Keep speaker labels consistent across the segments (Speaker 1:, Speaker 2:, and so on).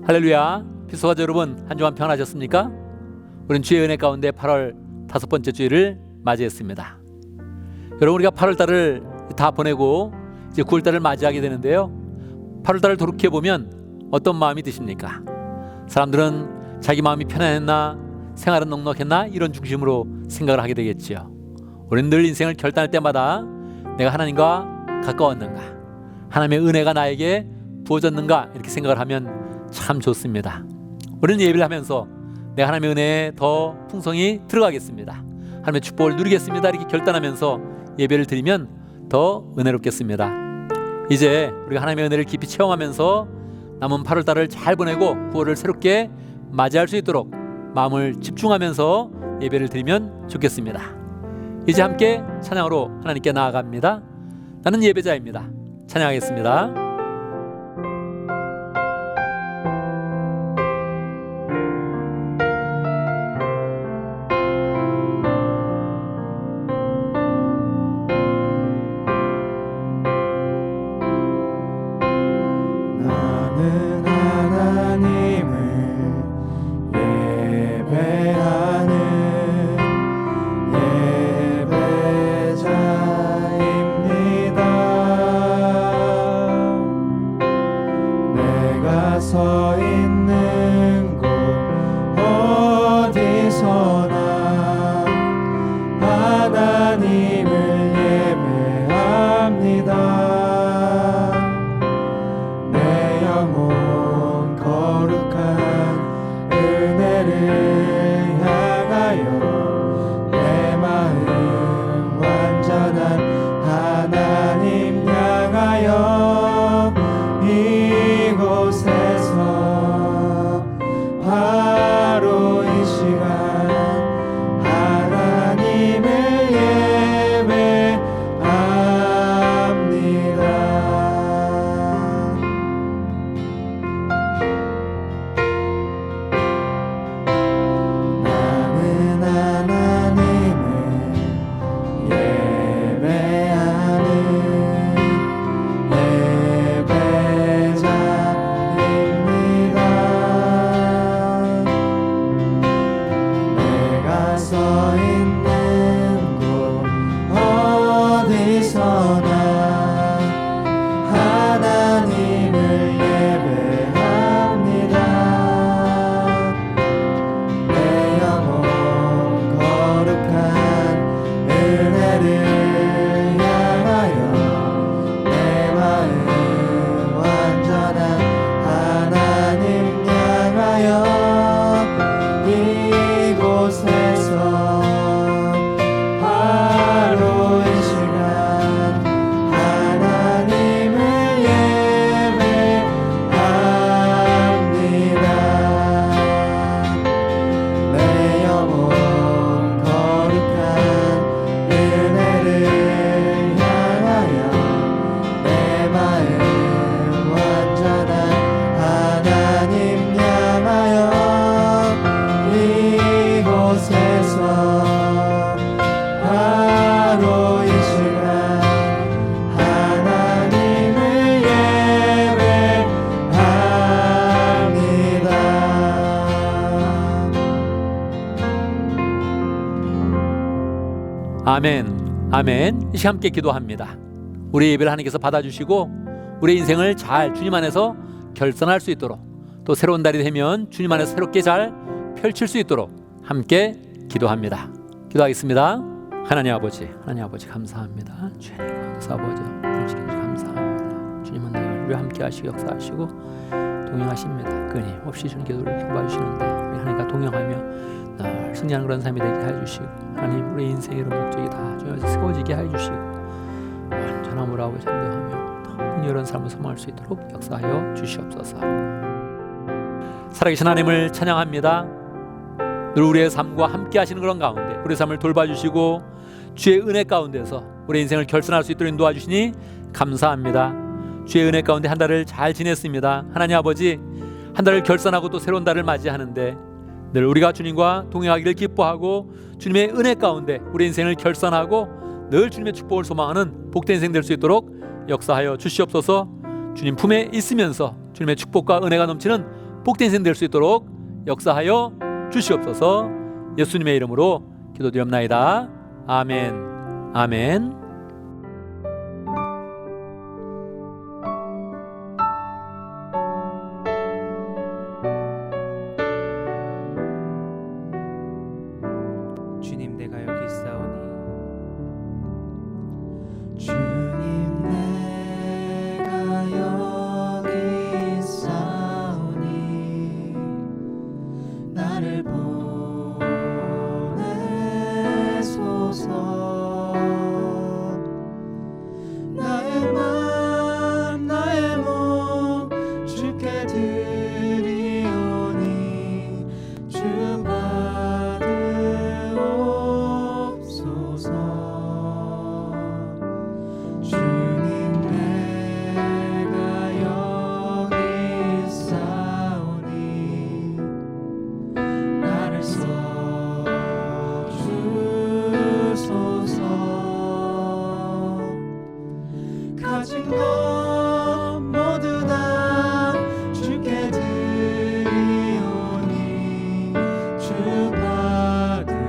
Speaker 1: 할렐루야. 피소가족 여러분, 한 주간 평안하셨습니까? 우리는 주의 은혜 가운데 8월 5번째 주일을 맞이했습니다. 여러분, 우리가 8월 달을 다 보내고 이제 9월 달을 맞이하게 되는데요, 8월 달을 돌이켜보면 어떤 마음이 드십니까? 사람들은 자기 마음이 편안했나, 생활은 넉넉했나, 이런 중심으로 생각을 하게 되겠지요. 우리는 늘 인생을 결단할 때마다 내가 하나님과 가까웠는가, 하나님의 은혜가 나에게 부어졌는가, 이렇게 생각을 하면 참 좋습니다. 우리는 예배를 하면서 내가 하나님의 은혜에 더 풍성히 들어가겠습니다, 하나님의 축복을 누리겠습니다, 이렇게 결단하면서 예배를 드리면 더 은혜롭겠습니다. 이제 우리가 하나님의 은혜를 깊이 체험하면서 남은 8월 달을 잘 보내고 9월을 새롭게 맞이할 수 있도록 마음을 집중하면서 예배를 드리면 좋겠습니다. 이제 함께 찬양으로 하나님께 나아갑니다. 나는 예배자입니다. 찬양하겠습니다.
Speaker 2: 나는 하나님을 예배하는 예배자입니다. 내가 서 있는 곳 어디서나 하나님을 예배합니다. 거룩한 은혜를 향하여 내 마음 완전한 하나님 향하여 이곳에서 바로 이 시간 하나님을 예배합니다. 서 있는 곳 어디서나 하나님을 예배합니다. 내 영혼 거룩한 은혜를 향하여 내 마음 완전한 하나님 향하여 이곳에서 바로 이 시간 하나님을 예배합니다. 내 영혼 거룩한 은혜를 향하여 내 마음 완전한 하나님 향하여 이곳에서 바로 이 시간 하나님을 예배합니다.
Speaker 1: 아멘, 아멘. 이 시간 함께 기도합니다. 우리 예배를 하나님께서 받아주시고 우리 인생을 잘 주님 안에서 결산할 수 있도록, 또 새로운 달이 되면 주님 안에서 새롭게 잘 펼칠 수 있도록 함께 기도합니다. 기도하겠습니다. 하나님 아버지 감사합니다. 주님 감사 아버지 감사합니다. 주님은 늘 우리와 함께 하시고 역사하시고 동행하십니다. 끊임없이 주님께서 우리를 도와주시는데 우리 하나님과 동행하며 늘 승리하는 그런 삶이 되게 해주시고, 하나님 우리 인생의 목적이 다 주님께서 세워지게 해주시고 완전함으로 아버지 전도하며 더 이런 삶을 소망할 수 있도록 역사하여 주시옵소서. 살아계신 하나님을 찬양합니다. 늘 우리의 삶과 함께 하시는 그런 가운데 우리의 삶을 돌봐주시고 주의 은혜 가운데서 우리의 인생을 결산할 수 있도록 인도하주시니 감사합니다. 주의 은혜 가운데 한 달을 잘 지냈습니다. 하나님 아버지, 한 달을 결산하고 또 새로운 달을 맞이하는데 늘 우리가 주님과 동행하기를 기뻐하고 주님의 은혜 가운데 우리 인생을 결산하고 늘 주님의 축복을 소망하는 복된 인생 될 수 있도록 역사하여 주시옵소서. 주님 품에 있으면서 주님의 축복과 은혜가 넘치는 복된 인생 될 수 있도록 역사하여 주시옵소서. 예수님의 이름으로 기도드립나이다. 아멘. 아멘.
Speaker 3: 주님 내가 여기 있사오니
Speaker 2: 주님 내가 여기 있사오니 나를 보내소서. 나의 맘 나의 몸 주께 드리오니 주 받으옵소서. 주님 내가 여기 있사오니 나를 써주소서. 가진 것 모두 다 주께 드리오니 주 받으옵소서.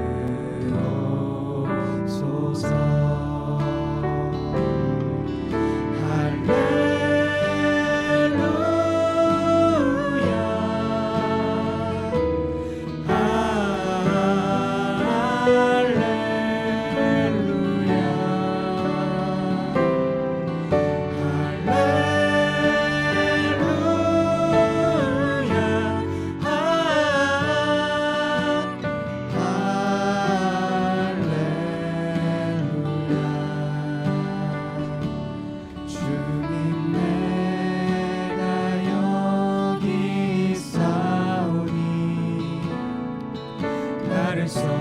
Speaker 2: 주님 내가 여기 있사오니 나를 써주소서.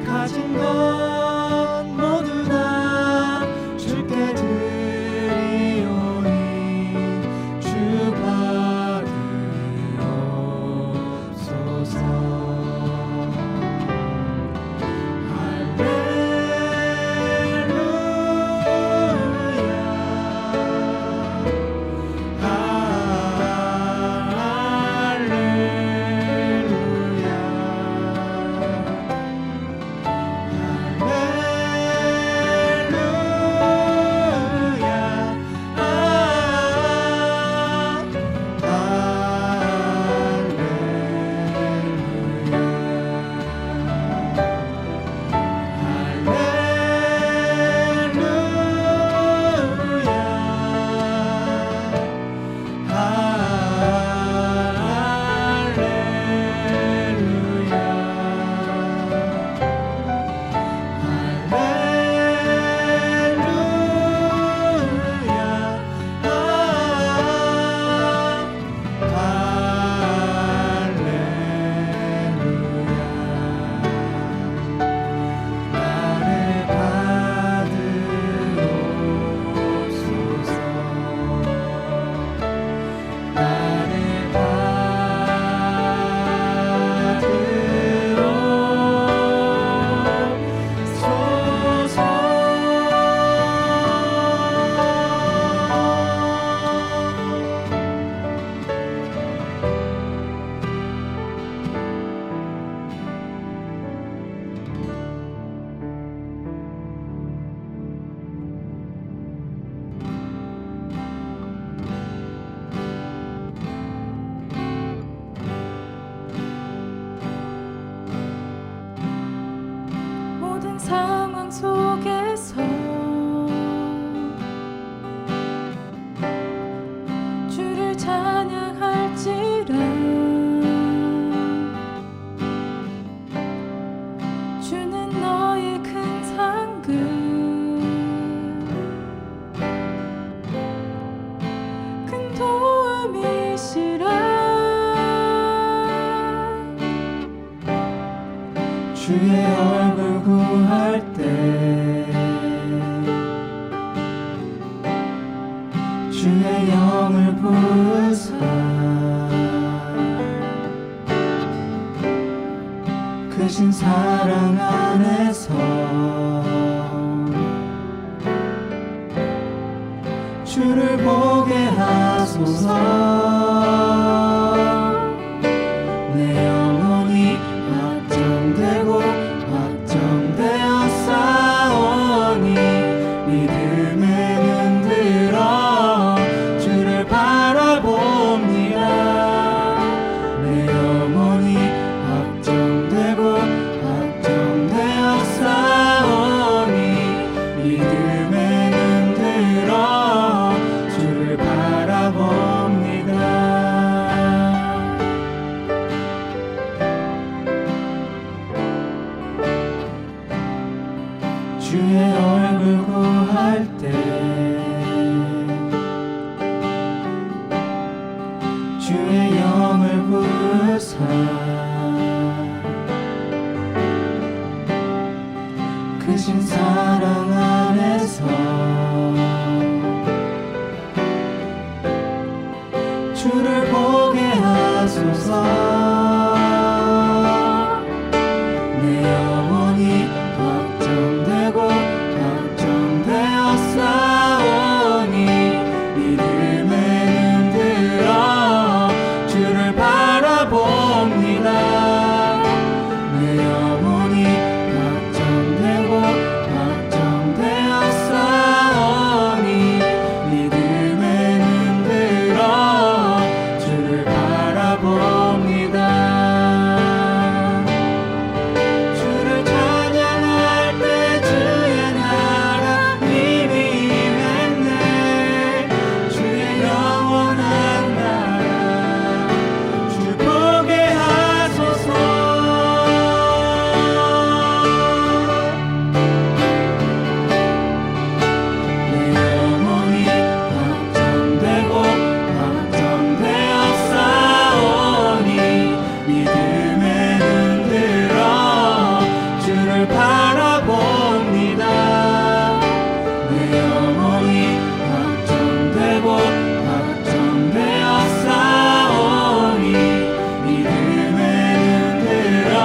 Speaker 2: 가진 것 모두 다 주께 드리오니 주 받으옵소서.
Speaker 4: 상황 속에서 주를 찬양할지라. 주는 너의 큰 상급 큰 도움이시라.
Speaker 2: 주의 얼굴 구할 때 주의 영을 부으사 크신 사랑 안에서 주를 보게 하소서. 내 영혼이 확정되고 확정되어 싸우니 믿음에 눈들어 주를 바라봅니다. 내 영혼이 확정되고 확정되어 싸우니 믿음에 눈들어 주를 바라봅니다. 주의 얼굴 구할 때 주의 영을 부으사 크신 사랑 안에서 주를 보게 하소서. 내 영혼이 확정되고 확정되어 싸우니 믿음에 눈들어 주를 바라봅니다. 내 영혼이 확정되고 확정되어 싸우니 믿음에 눈들어 주를 바라봅니다. 주를 찬양할 때 주의 나라 힘이 임했네. 주의 영원한 나라 주 보게 하소서. 내 영혼이 확정되고 확정되어 싸우니 믿음에 눈들어 주를 바라봅니다. 내 영혼이 확정되고 확정되어 싸우니 믿음에 눈들어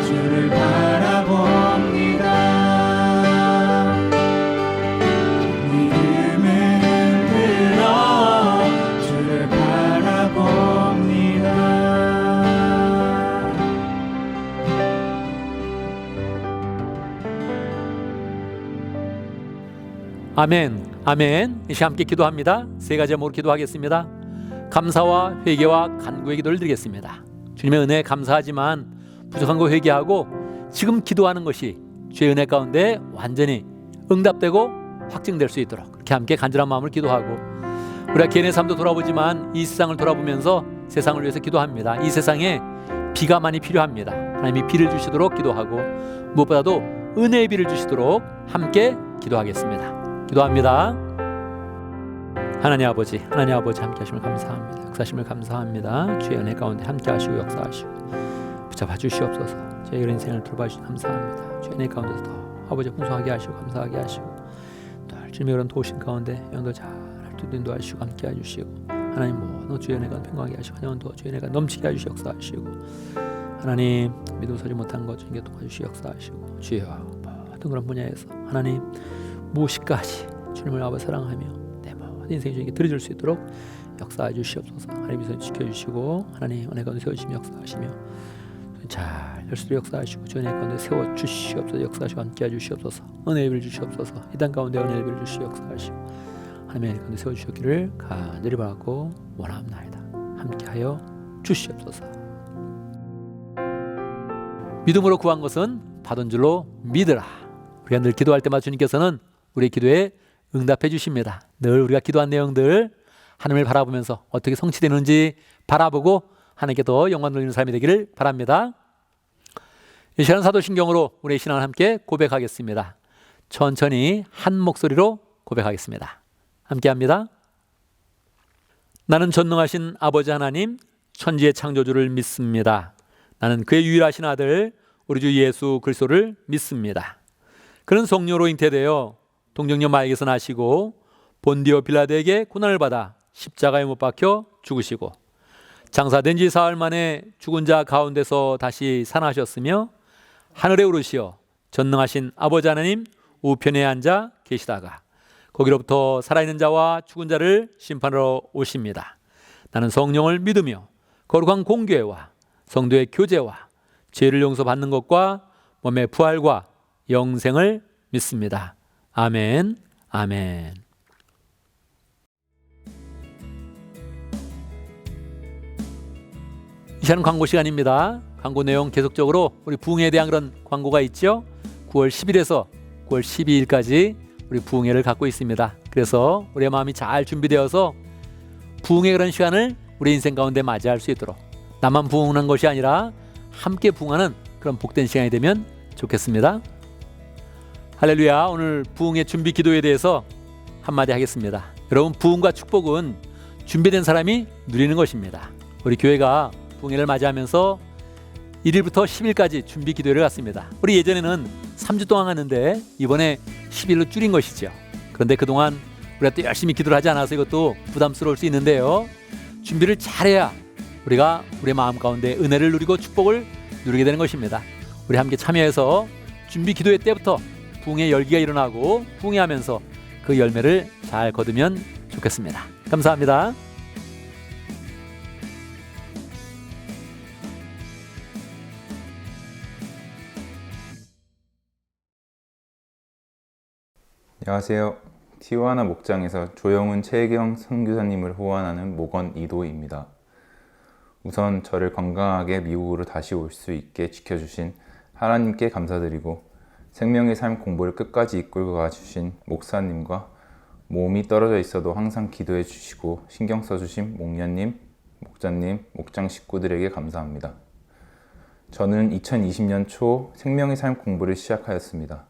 Speaker 2: 주를 바라봅니다. 믿음에 눈들어 주를 바라봅니다.
Speaker 1: 아멘, 아멘. 이 시간 함께 기도합니다. 세 가지 제목으로 기도하겠습니다. 감사와 회개와 간구의 기도를 드리겠습니다. 주님의 은혜에 감사하지만 부족한 거 회개하고 지금 기도하는 것이 주의 은혜 가운데 완전히 응답되고 확증될 수 있도록 그렇게 함께 간절한 마음을 기도하고, 우리가 개인의 삶도 돌아보지만 이 세상을 돌아보면서 세상을 위해서 기도합니다. 이 세상에 비가 많이 필요합니다. 하나님이 비를 주시도록 기도하고, 무엇보다도 은혜의 비를 주시도록 함께 기도하겠습니다. 기도합니다. 하나님 아버지 함께 하심을 감사합니다. 역사하심을 감사합니다. 주의 은혜 가운데 함께 하시고 역사하시고 붙잡아 주시옵소서. 저희 인생을 돌봐 주시니 감사합니다. 주의 은혜 가운데서 더 아버지 풍성하게 하시고 감사하게 하시고, 또 주님의 그런 도우신 가운데 영도 잘 인도하시고 함께 해주시고, 하나님 모든 주의 은혜가 평강하게 하시고 환영도 주의 은혜가 넘치게 해주시고 역사하시고, 하나님 믿음 서지 못한 것 중에 도와주시고 역사하시고, 주여 모든 그런 분야에서 하나님 무엇이까지 주님을 아버지 사랑하며 내 모든 인생 주님께 드려줄 수 있도록 역사해 주시옵소서. 하나님 이 지켜주시고, 하나님 은혜 가운데 세워주시며 역사하시며 잘 될 수도 역사하시고, 주의 은혜 가운데 세워주시옵소서. 역사하시고 함께해 주시옵소서. 은혜의 비를 주시옵소서. 이 땅 가운데 은혜의 비를 주시고 역사하시고 하나님의 은혜 가운데 세워주시기를 간절히 바라고 원합나이다. 함께하여 주시옵소서. 믿음으로 구한 것은 받은 줄로 믿으라. 우리가 늘 기도할 때마다 주님께서는 우리의 기도에 응답해 주십니다. 늘 우리가 기도한 내용들 하나님을 바라보면서 어떻게 성취되는지 바라보고 하나님께 더 영광 돌리는 삶이 되기를 바랍니다. 이 시간 사도신경으로 우리의 신앙을 함께 고백하겠습니다. 천천히 한 목소리로 고백하겠습니다. 함께합니다. 나는 전능하신 아버지 하나님, 천지의 창조주를 믿습니다. 나는 그의 유일하신 아들 우리 주 예수 그리스도를 믿습니다. 그는 성령으로 잉태되어 동정녀 마리아에게서 나시고 본디오 빌라도에게 고난을 받아 십자가에 못 박혀 죽으시고 장사된 지 사흘 만에 죽은 자 가운데서 다시 살아나셨으며 하늘에 오르시어 전능하신 아버지 하나님 우편에 앉아 계시다가 거기로부터 살아있는 자와 죽은 자를 심판하러 오십니다. 나는 성령을 믿으며 거룩한 공교회와 성도의 교제와 죄를 용서받는 것과 몸의 부활과 영생을 믿습니다. 아멘, 아멘. 이제는 광고 시간입니다. 광고 내용 계속적으로 우리 부흥에 대한 그런 광고가 있죠. 9월 10일에서 9월 12일까지 우리 부흥회를 갖고 있습니다. 그래서 우리의 마음이 잘 준비되어서 부흥의 그런 시간을 우리 인생 가운데 맞이할 수 있도록 나만 부흥하는 것이 아니라 함께 부흥하는 그런 복된 시간이 되면 좋겠습니다. 할렐루야. 오늘 부흥의 준비 기도에 대해서 한마디 하겠습니다. 여러분, 부흥과 축복은 준비된 사람이 누리는 것입니다. 우리 교회가 부흥회를 맞이하면서 1일부터 10일까지 준비 기도회를 갔습니다. 우리 예전에는 3주 동안 갔는데 이번에 10일로 줄인 것이죠. 그런데 그동안 우리가 또 열심히 기도를 하지 않아서 이것도 부담스러울 수 있는데요. 준비를 잘해야 우리가 우리의 마음 가운데 은혜를 누리고 축복을 누리게 되는 것입니다. 우리 함께 참여해서 준비 기도회 때부터 부흥의 열기가 일어나고 부흥회하면서 그 열매를 잘 거두면 좋겠습니다. 감사합니다.
Speaker 3: 안녕하세요. 티juana 목장에서 조영훈 최혜경 선교사님을 후원하는 목원 이도입니다. 우선 저를 건강하게 미국으로 다시 올 수 있게 지켜주신 하나님께 감사드리고 생명의 삶 공부를 끝까지 이끌고 가주신 목사님과 몸이 떨어져 있어도 항상 기도해 주시고 신경 써주신 목녀님, 목자님, 목장 식구들에게 감사합니다. 저는 2020년 초 생명의 삶 공부를 시작하였습니다.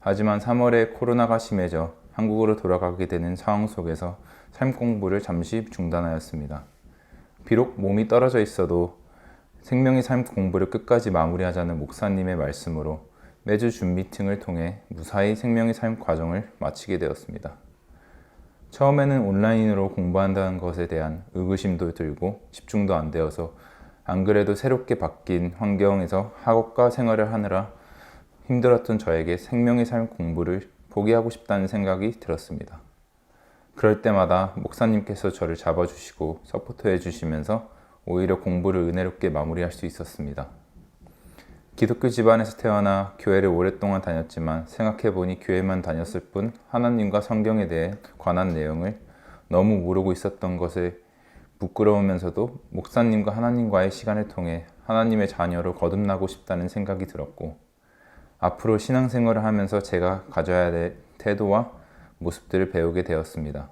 Speaker 3: 하지만 3월에 코로나가 심해져 한국으로 돌아가게 되는 상황 속에서 삶 공부를 잠시 중단하였습니다. 비록 몸이 떨어져 있어도 생명의 삶 공부를 끝까지 마무리하자는 목사님의 말씀으로 매주 줌 미팅을 통해 무사히 생명의 삶 과정을 마치게 되었습니다. 처음에는 온라인으로 공부한다는 것에 대한 의구심도 들고 집중도 안 되어서 안 그래도 새롭게 바뀐 환경에서 학업과 생활을 하느라 힘들었던 저에게 생명의 삶 공부를 포기하고 싶다는 생각이 들었습니다. 그럴 때마다 목사님께서 저를 잡아주시고 서포트해 주시면서 오히려 공부를 은혜롭게 마무리할 수 있었습니다. 기독교 집안에서 태어나 교회를 오랫동안 다녔지만 생각해보니 교회만 다녔을 뿐 하나님과 성경에 대해 관한 내용을 너무 모르고 있었던 것에 부끄러우면서도 목사님과 하나님과의 시간을 통해 하나님의 자녀로 거듭나고 싶다는 생각이 들었고 앞으로 신앙생활을 하면서 제가 가져야 될 태도와 모습들을 배우게 되었습니다.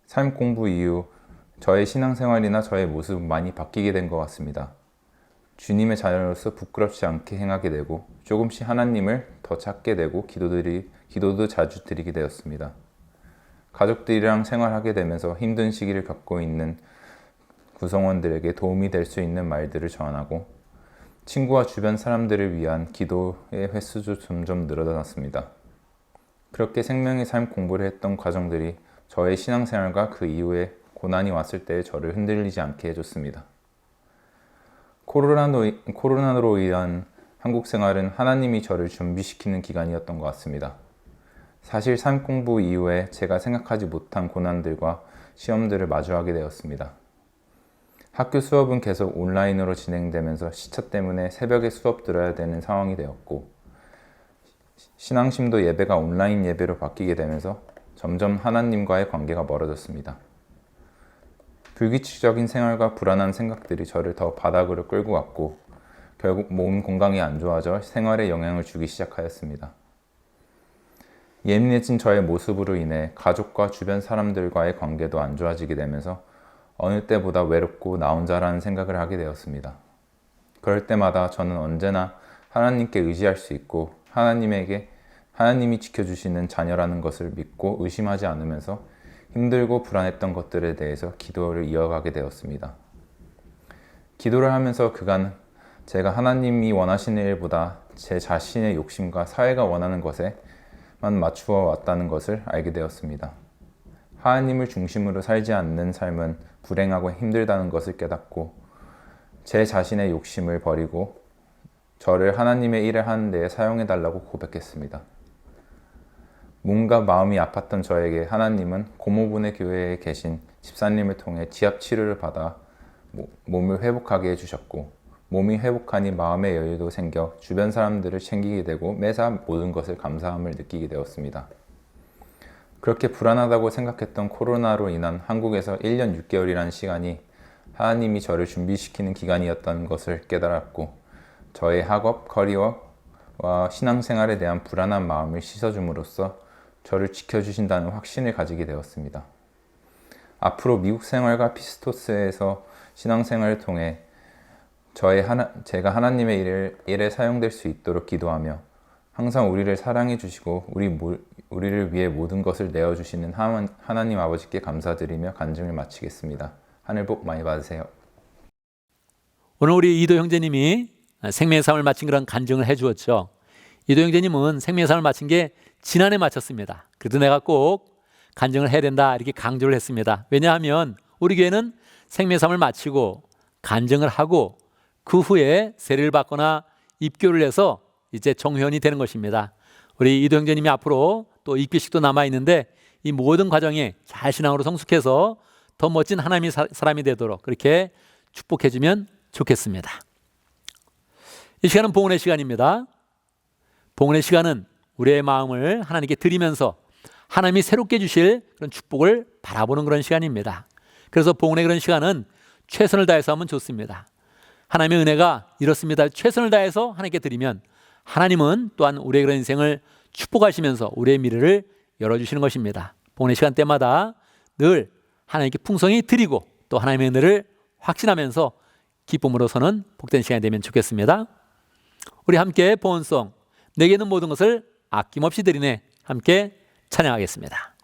Speaker 3: 삶 공부 이후 저의 신앙생활이나 저의 모습은 많이 바뀌게 된 것 같습니다. 주님의 자녀로서 부끄럽지 않게 행하게 되고 조금씩 하나님을 더 찾게 되고 기도도 자주 드리게 되었습니다. 가족들이랑 생활하게 되면서 힘든 시기를 겪고 있는 구성원들에게 도움이 될 수 있는 말들을 전하고 친구와 주변 사람들을 위한 기도의 횟수도 점점 늘어났습니다. 그렇게 생명의 삶 공부를 했던 과정들이 저의 신앙생활과 그 이후에 고난이 왔을 때 저를 흔들리지 않게 해줬습니다. 코로나로 인한 한국 생활은 하나님이 저를 준비시키는 기간이었던 것 같습니다. 사실 삶 공부 이후에 제가 생각하지 못한 고난들과 시험들을 마주하게 되었습니다. 학교 수업은 계속 온라인으로 진행되면서 시차 때문에 새벽에 수업 들어야 되는 상황이 되었고 신앙심도 예배가 온라인 예배로 바뀌게 되면서 점점 하나님과의 관계가 멀어졌습니다. 불규칙적인 생활과 불안한 생각들이 저를 더 바닥으로 끌고 갔고 결국 몸 건강이 안 좋아져 생활에 영향을 주기 시작하였습니다. 예민해진 저의 모습으로 인해 가족과 주변 사람들과의 관계도 안 좋아지게 되면서 어느 때보다 외롭고 나 혼자라는 생각을 하게 되었습니다. 그럴 때마다 저는 언제나 하나님께 의지할 수 있고 하나님이 지켜주시는 자녀라는 것을 믿고 의심하지 않으면서 힘들고 불안했던 것들에 대해서 기도를 이어가게 되었습니다. 기도를 하면서 그간 제가 하나님이 원하시는 일보다 제 자신의 욕심과 사회가 원하는 것에만 맞추어 왔다는 것을 알게 되었습니다. 하나님을 중심으로 살지 않는 삶은 불행하고 힘들다는 것을 깨닫고 제 자신의 욕심을 버리고 저를 하나님의 일을 하는 데에 사용해 달라고 고백했습니다. 뭔가 마음이 아팠던 저에게 하나님은 고모부네 교회에 계신 집사님을 통해 지압 치료를 받아 몸을 회복하게 해주셨고, 몸이 회복하니 마음의 여유도 생겨 주변 사람들을 챙기게 되고 매사 모든 것을 감사함을 느끼게 되었습니다. 그렇게 불안하다고 생각했던 코로나로 인한 한국에서 1년 6개월이라는 시간이 하나님이 저를 준비시키는 기간이었던 것을 깨달았고, 저의 학업, 커리어와 신앙생활에 대한 불안한 마음을 씻어줌으로써 저를 지켜주신다는 확신을 가지게 되었습니다. 앞으로 미국 생활과 피스토스에서 신앙생활을 통해 제가 하나님의 일에 사용될 수 있도록 기도하며 항상 우리를 사랑해 주시고 우리를 위해 모든 것을 내어주시는 하나님 아버지께 감사드리며 간증을 마치겠습니다. 하늘 복 많이 받으세요.
Speaker 1: 오늘 우리 이도 형제님이 생명의 삶을 마친 그런 간증을 해주었죠. 이도 형제님은 생명의 삶을 마친 게 지난해 마쳤습니다. 그래도 내가 꼭 간증을 해야 된다 이렇게 강조를 했습니다. 왜냐하면 우리 교회는 생명의 삶을 마치고 간증을 하고 그 후에 세례를 받거나 입교를 해서 이제 정회원이 되는 것입니다. 우리 이도 형제님이 앞으로 또 입교식도 남아있는데 이 모든 과정에 잘 신앙으로 성숙해서 더 멋진 하나님의 사람이 되도록 그렇게 축복해주면 좋겠습니다. 이 시간은 봉헌의 시간입니다. 봉헌의 시간은 우리의 마음을 하나님께 드리면서 하나님이 새롭게 주실 그런 축복을 바라보는 그런 시간입니다. 그래서 봉헌의 그런 시간은 최선을 다해서 하면 좋습니다. 하나님의 은혜가 이렇습니다. 최선을 다해서 하나님께 드리면 하나님은 또한 우리의 그런 인생을 축복하시면서 우리의 미래를 열어주시는 것입니다. 봉헌의 시간 때마다 늘 하나님께 풍성히 드리고 또 하나님의 은혜를 확신하면서 기쁨으로 서는 복된 시간이 되면 좋겠습니다. 우리 함께 봉헌송 내게 있는 모든 것을 아낌없이 드리네 함께 찬양하겠습니다.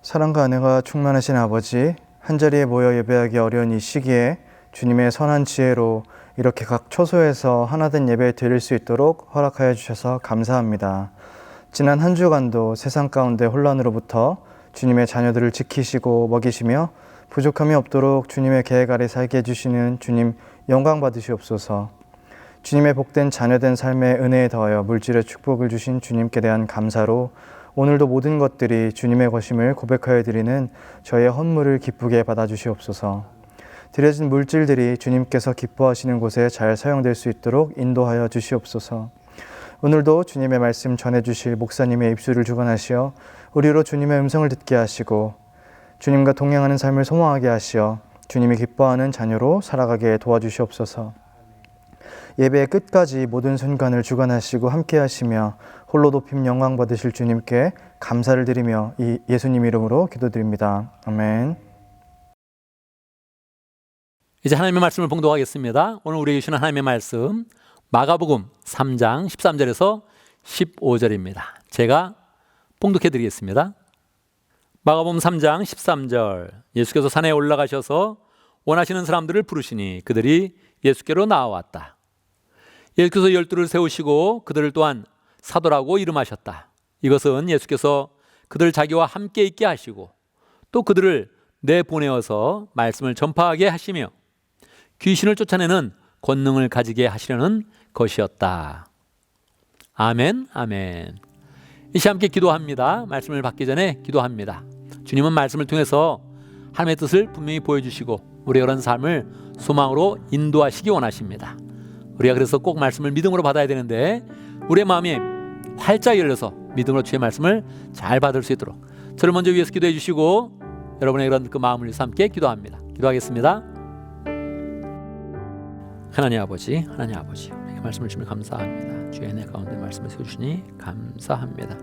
Speaker 5: 사랑과 은혜가 충만하신 아버지, 한자리에 모여 예배하기 어려운 이 시기에 주님의 선한 지혜로 이렇게 각 초소에서 하나된 예배 드릴 수 있도록 허락하여 주셔서 감사합니다. 지난 한 주간도 세상 가운데 혼란으로부터 주님의 자녀들을 지키시고 먹이시며 부족함이 없도록 주님의 계획 아래 살게 해주시는 주님 영광 받으시옵소서. 주님의 복된 자녀된 삶의 은혜에 더하여 물질의 축복을 주신 주님께 대한 감사로 오늘도 모든 것들이 주님의 것임을 고백하여 드리는 저의 헌물을 기쁘게 받아주시옵소서. 드려진 물질들이 주님께서 기뻐하시는 곳에 잘 사용될 수 있도록 인도하여 주시옵소서. 오늘도 주님의 말씀 전해주실 목사님의 입술을 주관하시어 우리로 주님의 음성을 듣게 하시고 주님과 동행하는 삶을 소망하게 하시어 주님이 기뻐하는 자녀로 살아가게 도와주시옵소서. 예배의 끝까지 모든 순간을 주관하시고 함께 하시며 홀로 높임 영광 받으실 주님께 감사를 드리며 이 예수님 이름으로 기도드립니다. 아멘.
Speaker 1: 이제 하나님의 말씀을 봉독하겠습니다. 오늘 우리에게 주시는 하나님의 말씀 마가복음 3장 13절에서 15절입니다. 제가 봉독해 드리겠습니다. 마가복음 3장 13절, 예수께서 산에 올라가셔서 원하시는 사람들을 부르시니 그들이 예수께로 나아왔다. 예수께서 12를 세우시고 그들을 또한 사도라고 이름하셨다. 이것은 예수께서 그들 자기와 함께 있게 하시고 또 그들을 내보내어서 말씀을 전파하게 하시며 귀신을 쫓아내는 권능을 가지게 하시려는 것이었다. 아멘, 아멘. 이 시간 함께 기도합니다. 말씀을 받기 전에 기도합니다. 주님은 말씀을 통해서 하나님의 뜻을 분명히 보여주시고 우리의 그런 삶을 소망으로 인도하시기 원하십니다. 우리가 그래서 꼭 말씀을 믿음으로 받아야 되는데 우리의 마음이 활짝 열려서 믿음으로 주의 말씀을 잘 받을 수 있도록 저를 먼저 위해서 기도해 주시고 여러분의 그런 그 마음을 위해서 함께 기도합니다. 기도하겠습니다. 하나님 아버지, 우리에게 말씀을 주시면 감사합니다. 주의 은혜 가운데 말씀을 세워주시니 감사합니다.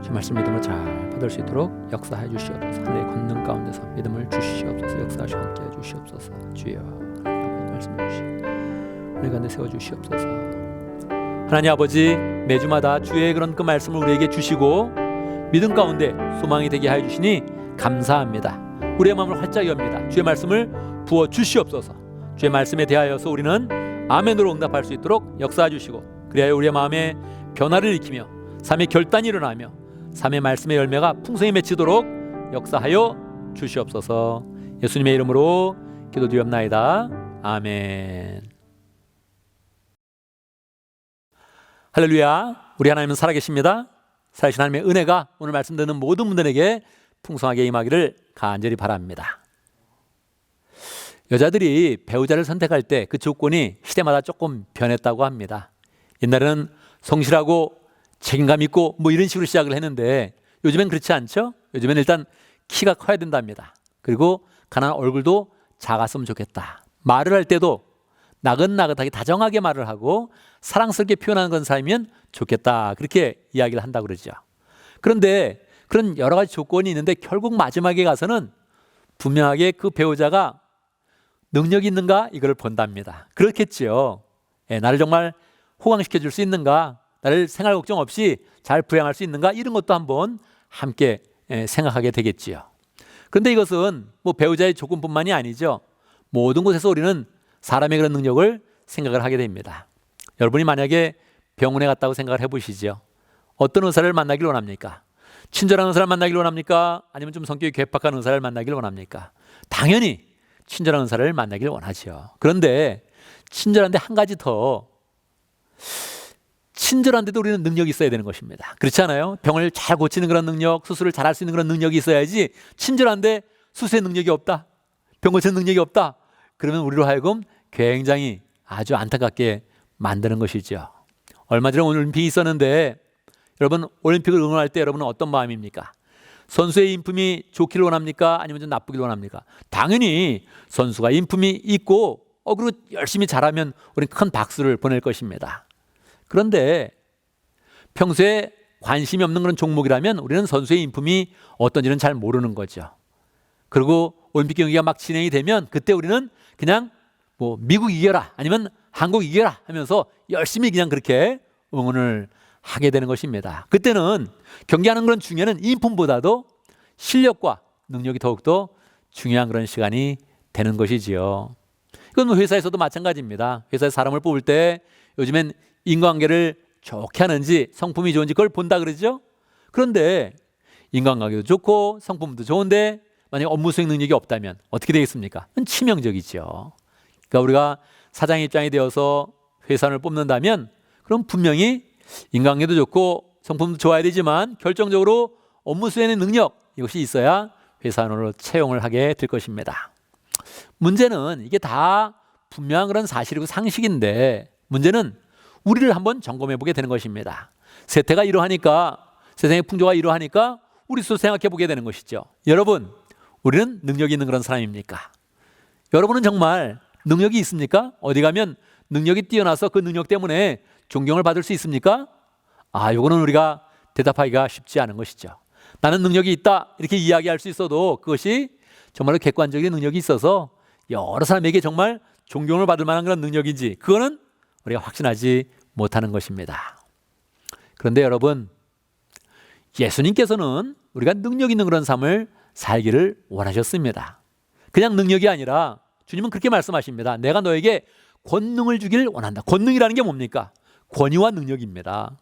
Speaker 1: 주의 말씀 믿음을 잘 받을 수 있도록 역사해 주시옵소서. 하늘의 권능 가운데서 믿음을 주시옵소서. 역사하시고 함께해 주시옵소서. 주여, 하나님 말씀 주시고 우리 가운데 세워주시옵소서. 하나님 아버지, 매주마다 주의 그런 그 말씀을 우리에게 주시고 믿음 가운데 소망이 되게 하여 주시니 감사합니다. 우리의 마음을 활짝 엽니다. 주의 말씀을 부어 주시옵소서. 주의 말씀에 대하여서 우리는 아멘으로 응답할 수 있도록 역사해 주시고 그리하여 우리의 마음에 변화를 일으키며 삶의 결단이 일어나며 삶의 말씀의 열매가 풍성히 맺히도록 역사하여 주시옵소서. 예수님의 이름으로 기도드리옵나이다. 아멘. 할렐루야. 우리 하나님은 살아계십니다. 살아계신 하나님의 은혜가 오늘 말씀 듣는 모든 분들에게 풍성하게 임하기를 간절히 바랍니다. 여자들이 배우자를 선택할 때 그 조건이 시대마다 조금 변했다고 합니다. 옛날에는 성실하고 책임감 있고 뭐 이런 식으로 시작을 했는데 요즘엔 그렇지 않죠? 요즘엔 일단 키가 커야 된답니다. 그리고 가난한 얼굴도 작았으면 좋겠다. 말을 할 때도 나긋나긋하게 다정하게 말을 하고 사랑스럽게 표현하는 건 사람이면 좋겠다. 그렇게 이야기를 한다고 그러죠. 그런데 그런 여러 가지 조건이 있는데 결국 마지막에 가서는 분명하게 그 배우자가 능력이 있는가 이걸 본답니다. 그렇겠지요. 나를 정말 호강시켜 줄 수 있는가, 나를 생활 걱정 없이 잘 부양할 수 있는가, 이런 것도 한번 함께 생각하게 되겠지요. 그런데 이것은 뭐 배우자의 조건뿐만이 아니죠. 모든 곳에서 우리는 사람의 그런 능력을 생각을 하게 됩니다. 여러분이 만약에 병원에 갔다고 생각을 해보시죠. 어떤 의사를 만나길 원합니까? 친절한 의사를 만나길 원합니까? 아니면 좀 성격이 괴팍한 의사를 만나길 원합니까? 당연히 친절한 의사를 만나길 원하죠. 그런데 친절한데 한 가지 더, 친절한데도 우리는 능력이 있어야 되는 것입니다. 그렇지 않아요? 병을 잘 고치는 그런 능력, 수술을 잘 할 수 있는 그런 능력이 있어야지, 친절한데 수술의 능력이 없다, 병 고치는 능력이 없다, 그러면 우리로 하여금 굉장히 아주 안타깝게 만드는 것이죠. 얼마 전에 올림픽이 있었는데 여러분, 올림픽을 응원할 때 여러분은 어떤 마음입니까? 선수의 인품이 좋기를 원합니까? 아니면 좀 나쁘기를 원합니까? 당연히 선수가 인품이 있고 그리고 열심히 잘하면 우리는 큰 박수를 보낼 것입니다. 그런데 평소에 관심이 없는 그런 종목이라면 우리는 선수의 인품이 어떤지는 잘 모르는 거죠. 그리고 올림픽 경기가 막 진행이 되면 그때 우리는 그냥 뭐 미국 이겨라 아니면 한국 이겨라 하면서 열심히 그냥 그렇게 응원을 하게 되는 것입니다. 그때는 경기하는 그런 중요한 인품보다도 실력과 능력이 더욱더 중요한 그런 시간이 되는 것이지요. 이건 뭐 회사에서도 마찬가지입니다. 회사에 사람을 뽑을 때 요즘엔 인간관계를 좋게 하는지 성품이 좋은지 그걸 본다 그러죠. 그런데 인간관계도 좋고 성품도 좋은데 만약 업무 수행 능력이 없다면 어떻게 되겠습니까? 그건 치명적이죠. 그러니까 우리가 사장 입장이 되어서 회사를 뽑는다면 그럼 분명히 인간관계도 좋고 성품도 좋아야 되지만 결정적으로 업무 수행의 능력, 이것이 있어야 회사원으로 채용을 하게 될 것입니다. 문제는 이게 다 분명한 그런 사실이고 상식인데 문제는 우리를 한번 점검해 보게 되는 것입니다. 세태가 이러하니까, 세상의 풍조가 이러하니까 우리 스스로 생각해 보게 되는 것이죠. 여러분, 우리는 능력이 있는 그런 사람입니까? 여러분은 정말 능력이 있습니까? 어디 가면 능력이 뛰어나서 그 능력 때문에 존경을 받을 수 있습니까? 이거는 우리가 대답하기가 쉽지 않은 것이죠. 나는 능력이 있다 이렇게 이야기할 수 있어도 그것이 정말로 객관적인 능력이 있어서 여러 사람에게 정말 존경을 받을 만한 그런 능력인지 그거는 우리가 확신하지 못하는 것입니다. 그런데 여러분, 예수님께서는 우리가 능력 있는 그런 삶을 살기를 원하셨습니다. 그냥 능력이 아니라 주님은 그렇게 말씀하십니다. 내가 너에게 권능을 주길 원한다. 권능이라는 게 뭡니까? 권위와 능력입니다.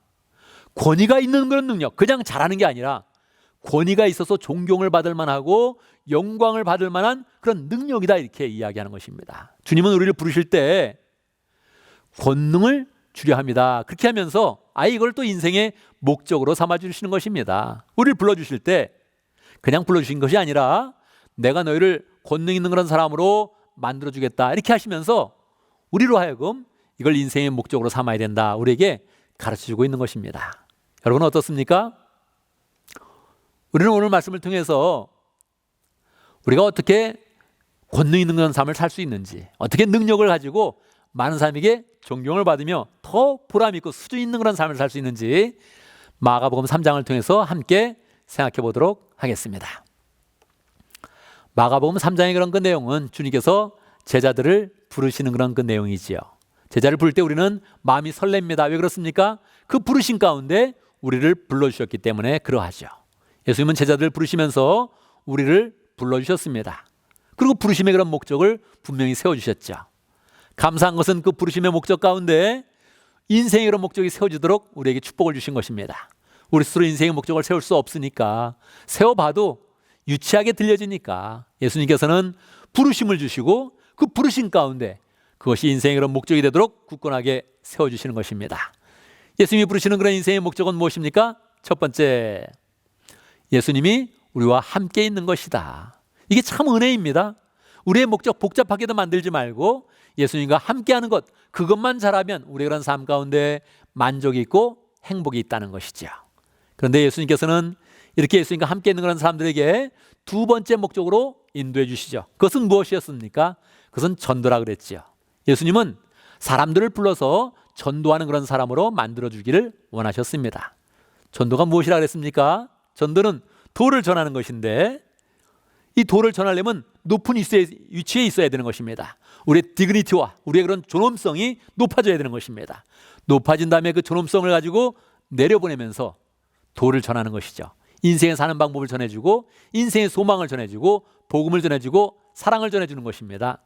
Speaker 1: 권위가 있는 그런 능력, 그냥 잘하는 게 아니라 권위가 있어서 존경을 받을 만하고 영광을 받을 만한 그런 능력이다, 이렇게 이야기하는 것입니다. 주님은 우리를 부르실 때 권능을 주려 합니다. 그렇게 하면서 이걸 또 인생의 목적으로 삼아주시는 것입니다. 우리를 불러주실 때 그냥 불러주신 것이 아니라 내가 너희를 권능 있는 그런 사람으로 만들어주겠다, 이렇게 하시면서 우리로 하여금 이걸 인생의 목적으로 삼아야 된다, 우리에게 가르쳐주고 있는 것입니다. 여러분 어떻습니까? 우리는 오늘 말씀을 통해서 우리가 어떻게 권능 있는 그런 삶을 살 수 있는지, 어떻게 능력을 가지고 많은 사람에게 존경을 받으며 더 보람 있고 수준 있는 그런 삶을 살 수 있는지 마가복음 3장을 통해서 함께 생각해 보도록 하겠습니다. 마가복음 3장의 그런 그 내용은 주님께서 제자들을 부르시는 그런 그 내용이지요. 제자를 부를 때 우리는 마음이 설렙니다. 왜 그렇습니까? 그 부르신 가운데 우리를 불러주셨기 때문에 그러하죠. 예수님은 제자들을 부르시면서 우리를 불러주셨습니다. 그리고 부르심의 그런 목적을 분명히 세워주셨죠. 감사한 것은 그 부르심의 목적 가운데 인생의 그런 목적이 세워지도록 우리에게 축복을 주신 것입니다. 우리 스스로 인생의 목적을 세울 수 없으니까, 세워봐도 유치하게 들려지니까 예수님께서는 부르심을 주시고 그 부르심 가운데 그것이 인생의 그런 목적이 되도록 굳건하게 세워주시는 것입니다. 예수님이 부르시는 그런 인생의 목적은 무엇입니까? 첫 번째, 예수님이 우리와 함께 있는 것이다. 이게 참 은혜입니다. 우리의 목적 복잡하게도 만들지 말고 예수님과 함께하는 것, 그것만 잘하면 우리의 그런 삶 가운데 만족이 있고 행복이 있다는 것이죠. 그런데 예수님께서는 이렇게 예수님과 함께 있는 그런 사람들에게 두 번째 목적으로 인도해 주시죠. 그것은 무엇이었습니까? 그것은 전도라 그랬지요. 예수님은 사람들을 불러서 전도하는 그런 사람으로 만들어 주기를 원하셨습니다. 전도가 무엇이라 그랬습니까? 전도는 도를 전하는 것인데, 이 도를 전하려면 높은 위치에 있어야 되는 것입니다. 우리의 디그니티와 우리의 그런 존엄성이 높아져야 되는 것입니다. 높아진 다음에 그 존엄성을 가지고 내려보내면서 도를 전하는 것이죠. 인생에 사는 방법을 전해주고 인생의 소망을 전해주고 복음을 전해주고 사랑을 전해주는 것입니다.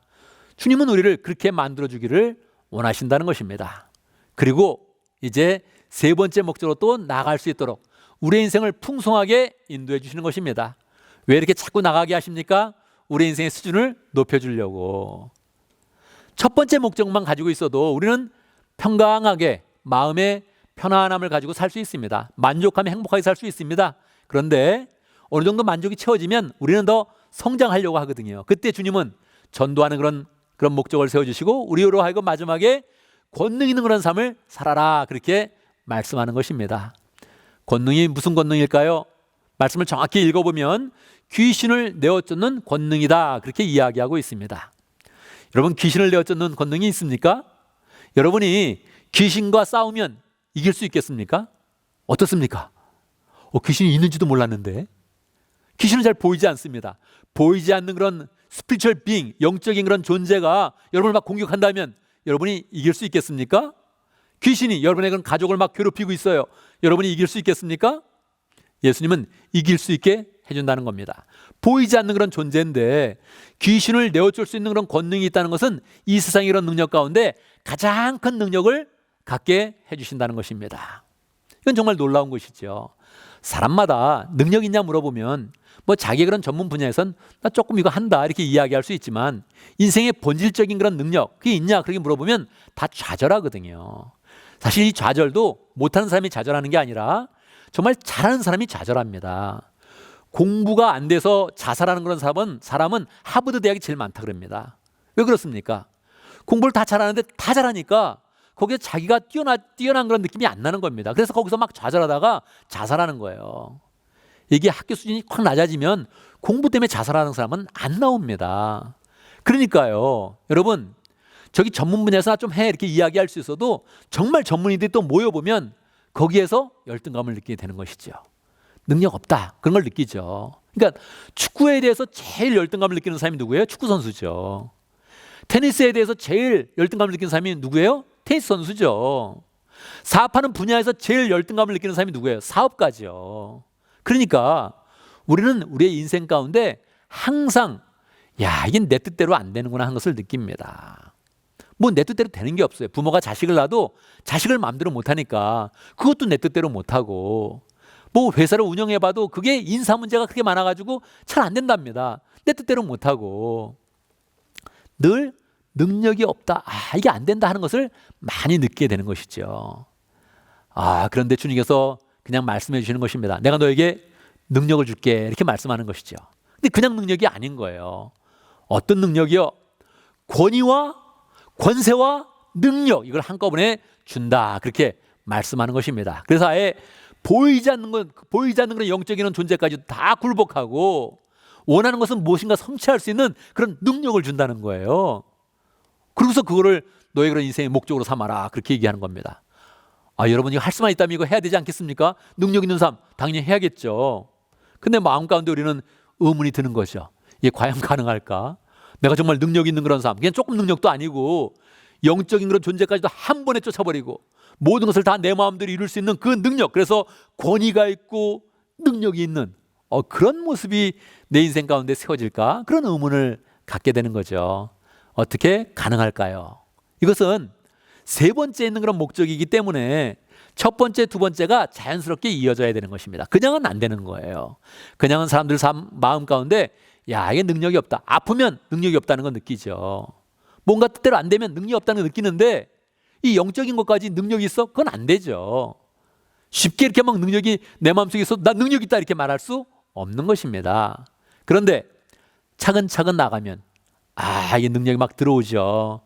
Speaker 1: 주님은 우리를 그렇게 만들어주기를 원하신다는 것입니다. 그리고 이제 세 번째 목적으로 또 나아갈 수 있도록 우리의 인생을 풍성하게 인도해 주시는 것입니다. 왜 이렇게 자꾸 나가게 하십니까? 우리 인생의 수준을 높여주려고. 첫 번째 목적만 가지고 있어도 우리는 평강하게 마음의 편안함을 가지고 살 수 있습니다. 만족하며 행복하게 살 수 있습니다. 그런데 어느 정도 만족이 채워지면 우리는 더 성장하려고 하거든요. 그때 주님은 전도하는 그런 목적을 세워주시고 우리로 하여금 마지막에 권능 있는 그런 삶을 살아라, 그렇게 말씀하는 것입니다. 권능이 무슨 권능일까요? 말씀을 정확히 읽어보면 귀신을 내어쫓는 권능이다, 그렇게 이야기하고 있습니다. 여러분, 귀신을 내어쫓는 권능이 있습니까? 여러분이 귀신과 싸우면 이길 수 있겠습니까? 어떻습니까? 귀신이 있는지도 몰랐는데. 귀신은 잘 보이지 않습니다. 보이지 않는 그런 스피리추얼 빙, 영적인 그런 존재가 여러분을 막 공격한다면 여러분이 이길 수 있겠습니까? 귀신이 여러분의 그런 가족을 막 괴롭히고 있어요. 여러분이 이길 수 있겠습니까? 예수님은 이길 수 있게 해준다는 겁니다. 보이지 않는 그런 존재인데 귀신을 내어줄 수 있는 그런 권능이 있다는 것은 이 세상의 그런 능력 가운데 가장 큰 능력을 갖게 해주신다는 것입니다. 이건 정말 놀라운 것이죠. 사람마다 능력 있냐 물어보면 자기의 그런 전문 분야에선 나 조금 이거 한다, 이렇게 이야기할 수 있지만 인생의 본질적인 그런 능력, 그게 있냐 그렇게 물어보면 다 좌절하거든요. 사실 이 좌절도 못하는 사람이 좌절하는 게 아니라 정말 잘하는 사람이 좌절합니다. 공부가 안 돼서 자살하는 그런 사람은 하버드 대학이 제일 많다 그럽니다. 왜 그렇습니까? 공부를 다 잘하는데 다 잘하니까 거기에 자기가 뛰어난 그런 느낌이 안 나는 겁니다. 그래서 거기서 막 좌절하다가 자살하는 거예요. 이게 학교 수준이 확 낮아지면 공부 때문에 자살하는 사람은 안 나옵니다. 그러니까요, 여러분, 저기 전문 분야에서 나 좀 해, 이렇게 이야기할 수 있어도 정말 전문인들이 또 모여보면 거기에서 열등감을 느끼게 되는 것이죠. 능력 없다, 그런 걸 느끼죠. 그러니까 축구에 대해서 제일 열등감을 느끼는 사람이 누구예요? 축구 선수죠. 테니스에 대해서 제일 열등감을 느끼는 사람이 누구예요? 테니스 선수죠. 사업하는 분야에서 제일 열등감을 느끼는 사람이 누구예요? 사업가죠. 그러니까 우리는 우리의 인생 가운데 항상 이게 내 뜻대로 안 되는구나 하는 것을 느낍니다. 뭐 내 뜻대로 되는 게 없어요. 부모가 자식을 낳아도 자식을 마음대로 못하니까 그것도 내 뜻대로 못하고, 뭐 회사를 운영해봐도 그게 인사 문제가 그렇게 많아가지고 잘 안 된답니다. 내 뜻대로 못하고 늘 능력이 없다, 이게 안 된다 하는 것을 많이 느끼게 되는 것이죠. 그런데 주님께서 그냥 말씀해 주시는 것입니다. 내가 너에게 능력을 줄게, 이렇게 말씀하는 것이죠. 근데 그냥 능력이 아닌 거예요. 어떤 능력이요? 권위와 권세와 능력, 이걸 한꺼번에 준다, 그렇게 말씀하는 것입니다. 그래서 아예 보이지 않는 그런 영적인 존재까지 다 굴복하고 원하는 것은 무엇인가 성취할 수 있는 그런 능력을 준다는 거예요. 그러고서 그거를 너의 그런 인생의 목적으로 삼아라, 그렇게 얘기하는 겁니다. 여러분, 이거 할 수만 있다면 이거 해야 되지 않겠습니까? 능력 있는 삶 당연히 해야겠죠. 근데 마음 가운데 우리는 의문이 드는 거죠. 이게 과연 가능할까? 내가 정말 능력 있는 그런 삶, 그냥 조금 능력도 아니고 영적인 그런 존재까지도 한 번에 쫓아버리고 모든 것을 다 내 마음대로 이룰 수 있는 그 능력, 그래서 권위가 있고 능력이 있는 그런 모습이 내 인생 가운데 세워질까? 그런 의문을 갖게 되는 거죠. 어떻게 가능할까요? 이것은 세 번째 있는 그런 목적이기 때문에 첫 번째, 두 번째가 자연스럽게 이어져야 되는 것입니다. 그냥은 안 되는 거예요. 그냥은 사람들 마음 가운데 이게 능력이 없다, 아프면 능력이 없다는 건 느끼죠. 뭔가 뜻대로 안 되면 능력이 없다는 걸 느끼는데 이 영적인 것까지 능력이 있어? 그건 안 되죠. 쉽게 이렇게 막 능력이 내 마음속에 있어 나 능력 있다 이렇게 말할 수 없는 것입니다. 그런데 차근차근 나가면 이게 능력이 막 들어오죠.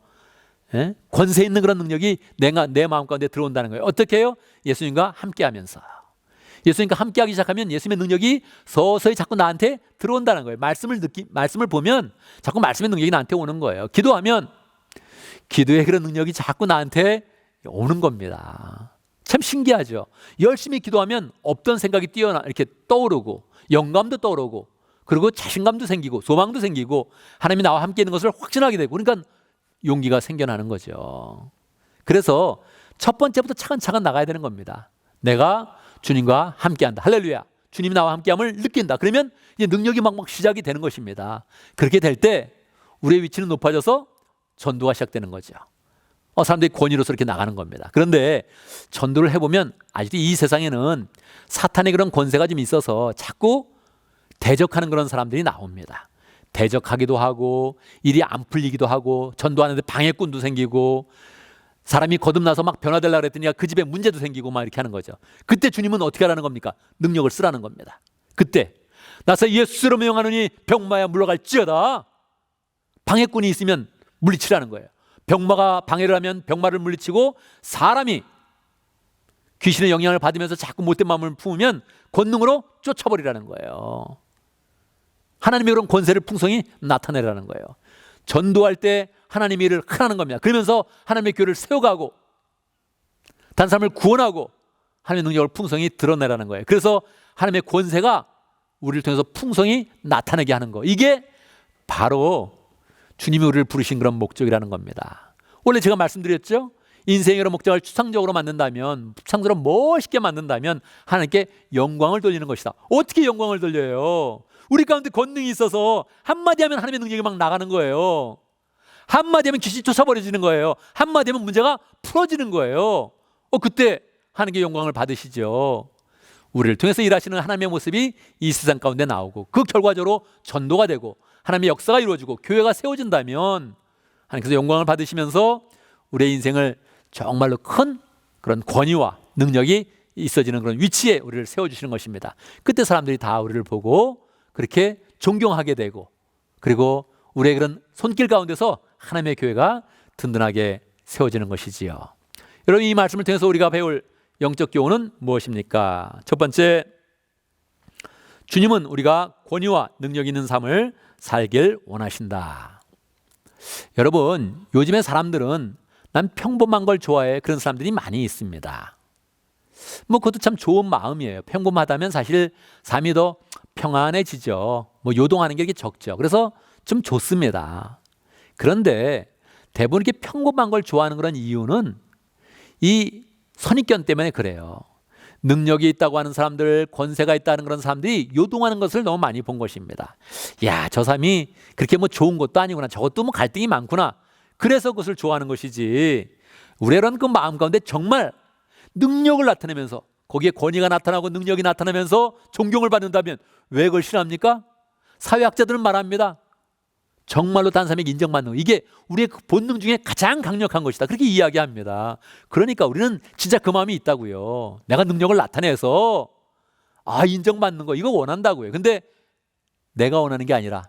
Speaker 1: 권세 있는 그런 능력이 내 마음 가운데 들어온다는 거예요. 어떻게 해요? 예수님과 함께하면서. 예수님과 함께하기 시작하면 예수님의 능력이 서서히 자꾸 나한테 들어온다는 거예요. 말씀을 보면 자꾸 말씀의 능력이 나한테 오는 거예요. 기도하면 기도의 그런 능력이 자꾸 나한테 오는 겁니다. 참 신기하죠. 열심히 기도하면 없던 생각이 이렇게 떠오르고 영감도 떠오르고 그리고 자신감도 생기고 소망도 생기고 하나님이 나와 함께 있는 것을 확신하게 되고, 그러니까 용기가 생겨나는 거죠. 그래서 첫 번째부터 차근차근 나가야 되는 겁니다. 내가 주님과 함께한다. 할렐루야. 주님이 나와 함께함을 느낀다. 그러면 이제 능력이 막 시작이 되는 것입니다. 그렇게 될 때 우리의 위치는 높아져서 전도가 시작되는 거죠. 사람들이 권위로서 이렇게 나가는 겁니다. 그런데 전도를 해보면 아직도 이 세상에는 사탄의 그런 권세가 좀 있어서 자꾸 대적하는 그런 사람들이 나옵니다. 대적하기도 하고 일이 안 풀리기도 하고 전도하는데 방해꾼도 생기고 사람이 거듭나서 막 변화되려고 그랬더니 그 집에 문제도 생기고 막 이렇게 하는 거죠. 그때 주님은 어떻게 하라는 겁니까? 능력을 쓰라는 겁니다. 그때 나서 예수로 명하노니 병마야 물러갈지어다. 방해꾼이 있으면 물리치라는 거예요. 병마가 방해를 하면 병마를 물리치고, 사람이 귀신의 영향을 받으면서 자꾸 못된 마음을 품으면 권능으로 쫓아버리라는 거예요. 하나님의 그런 권세를 풍성히 나타내라는 거예요. 전도할 때 하나님의 일을 하라는 겁니다. 그러면서 하나님의 교회를 세워가고 다른 사람을 구원하고 하나님의 능력을 풍성히 드러내라는 거예요. 그래서 하나님의 권세가 우리를 통해서 풍성히 나타내게 하는 거, 이게 바로 주님이 우리를 부르신 그런 목적이라는 겁니다. 원래 제가 말씀드렸죠? 인생의 그런 목적을 추상적으로 만든다면, 추상적으로 멋있게 만든다면 하나님께 영광을 돌리는 것이다. 어떻게 영광을 돌려요? 우리 가운데 권능이 있어서 한마디 하면 하나님의 능력이 막 나가는 거예요. 한마디 하면 귀신이 쫓아버려지는 거예요. 한마디 하면 문제가 풀어지는 거예요. 그때 하나님께 영광을 받으시죠. 우리를 통해서 일하시는 하나님의 모습이 이 세상 가운데 나오고 그 결과적으로 전도가 되고 하나님의 역사가 이루어지고 교회가 세워진다면 하나님께서 영광을 받으시면서 우리의 인생을 정말로 큰 그런 권위와 능력이 있어지는 그런 위치에 우리를 세워주시는 것입니다. 그때 사람들이 다 우리를 보고 그렇게 존경하게 되고, 그리고 우리의 그런 손길 가운데서 하나님의 교회가 든든하게 세워지는 것이지요. 여러분, 이 말씀을 통해서 우리가 배울 영적 교훈은 무엇입니까? 첫 번째, 주님은 우리가 권위와 능력 있는 삶을 살길 원하신다. 여러분, 요즘의 사람들은 난 평범한 걸 좋아해, 그런 사람들이 많이 있습니다. 그것도 참 좋은 마음이에요. 평범하다면 사실 삶이 더 평안해지죠. 요동하는 게 이렇게 적죠. 그래서 좀 좋습니다. 그런데 대부분 이렇게 평범한 걸 좋아하는 그런 이유는 이 선입견 때문에 그래요. 능력이 있다고 하는 사람들, 권세가 있다는 그런 사람들이 요동하는 것을 너무 많이 본 것입니다. 야, 저 사람이 그렇게 뭐 좋은 것도 아니구나. 저것도 뭐 갈등이 많구나. 그래서 그것을 좋아하는 것이지. 우리는 그 마음 가운데 정말 능력을 나타내면서, 거기에 권위가 나타나고 능력이 나타나면서 존경을 받는다면 왜 그걸 싫어합니까? 사회학자들은 말합니다. 정말로 다른 사람에게 인정받는 거, 이게 우리의 그 본능 중에 가장 강력한 것이다. 그렇게 이야기합니다. 그러니까 우리는 진짜 그 마음이 있다고요. 내가 능력을 나타내서 인정받는 거, 이거 원한다고요. 근데 내가 원하는 게 아니라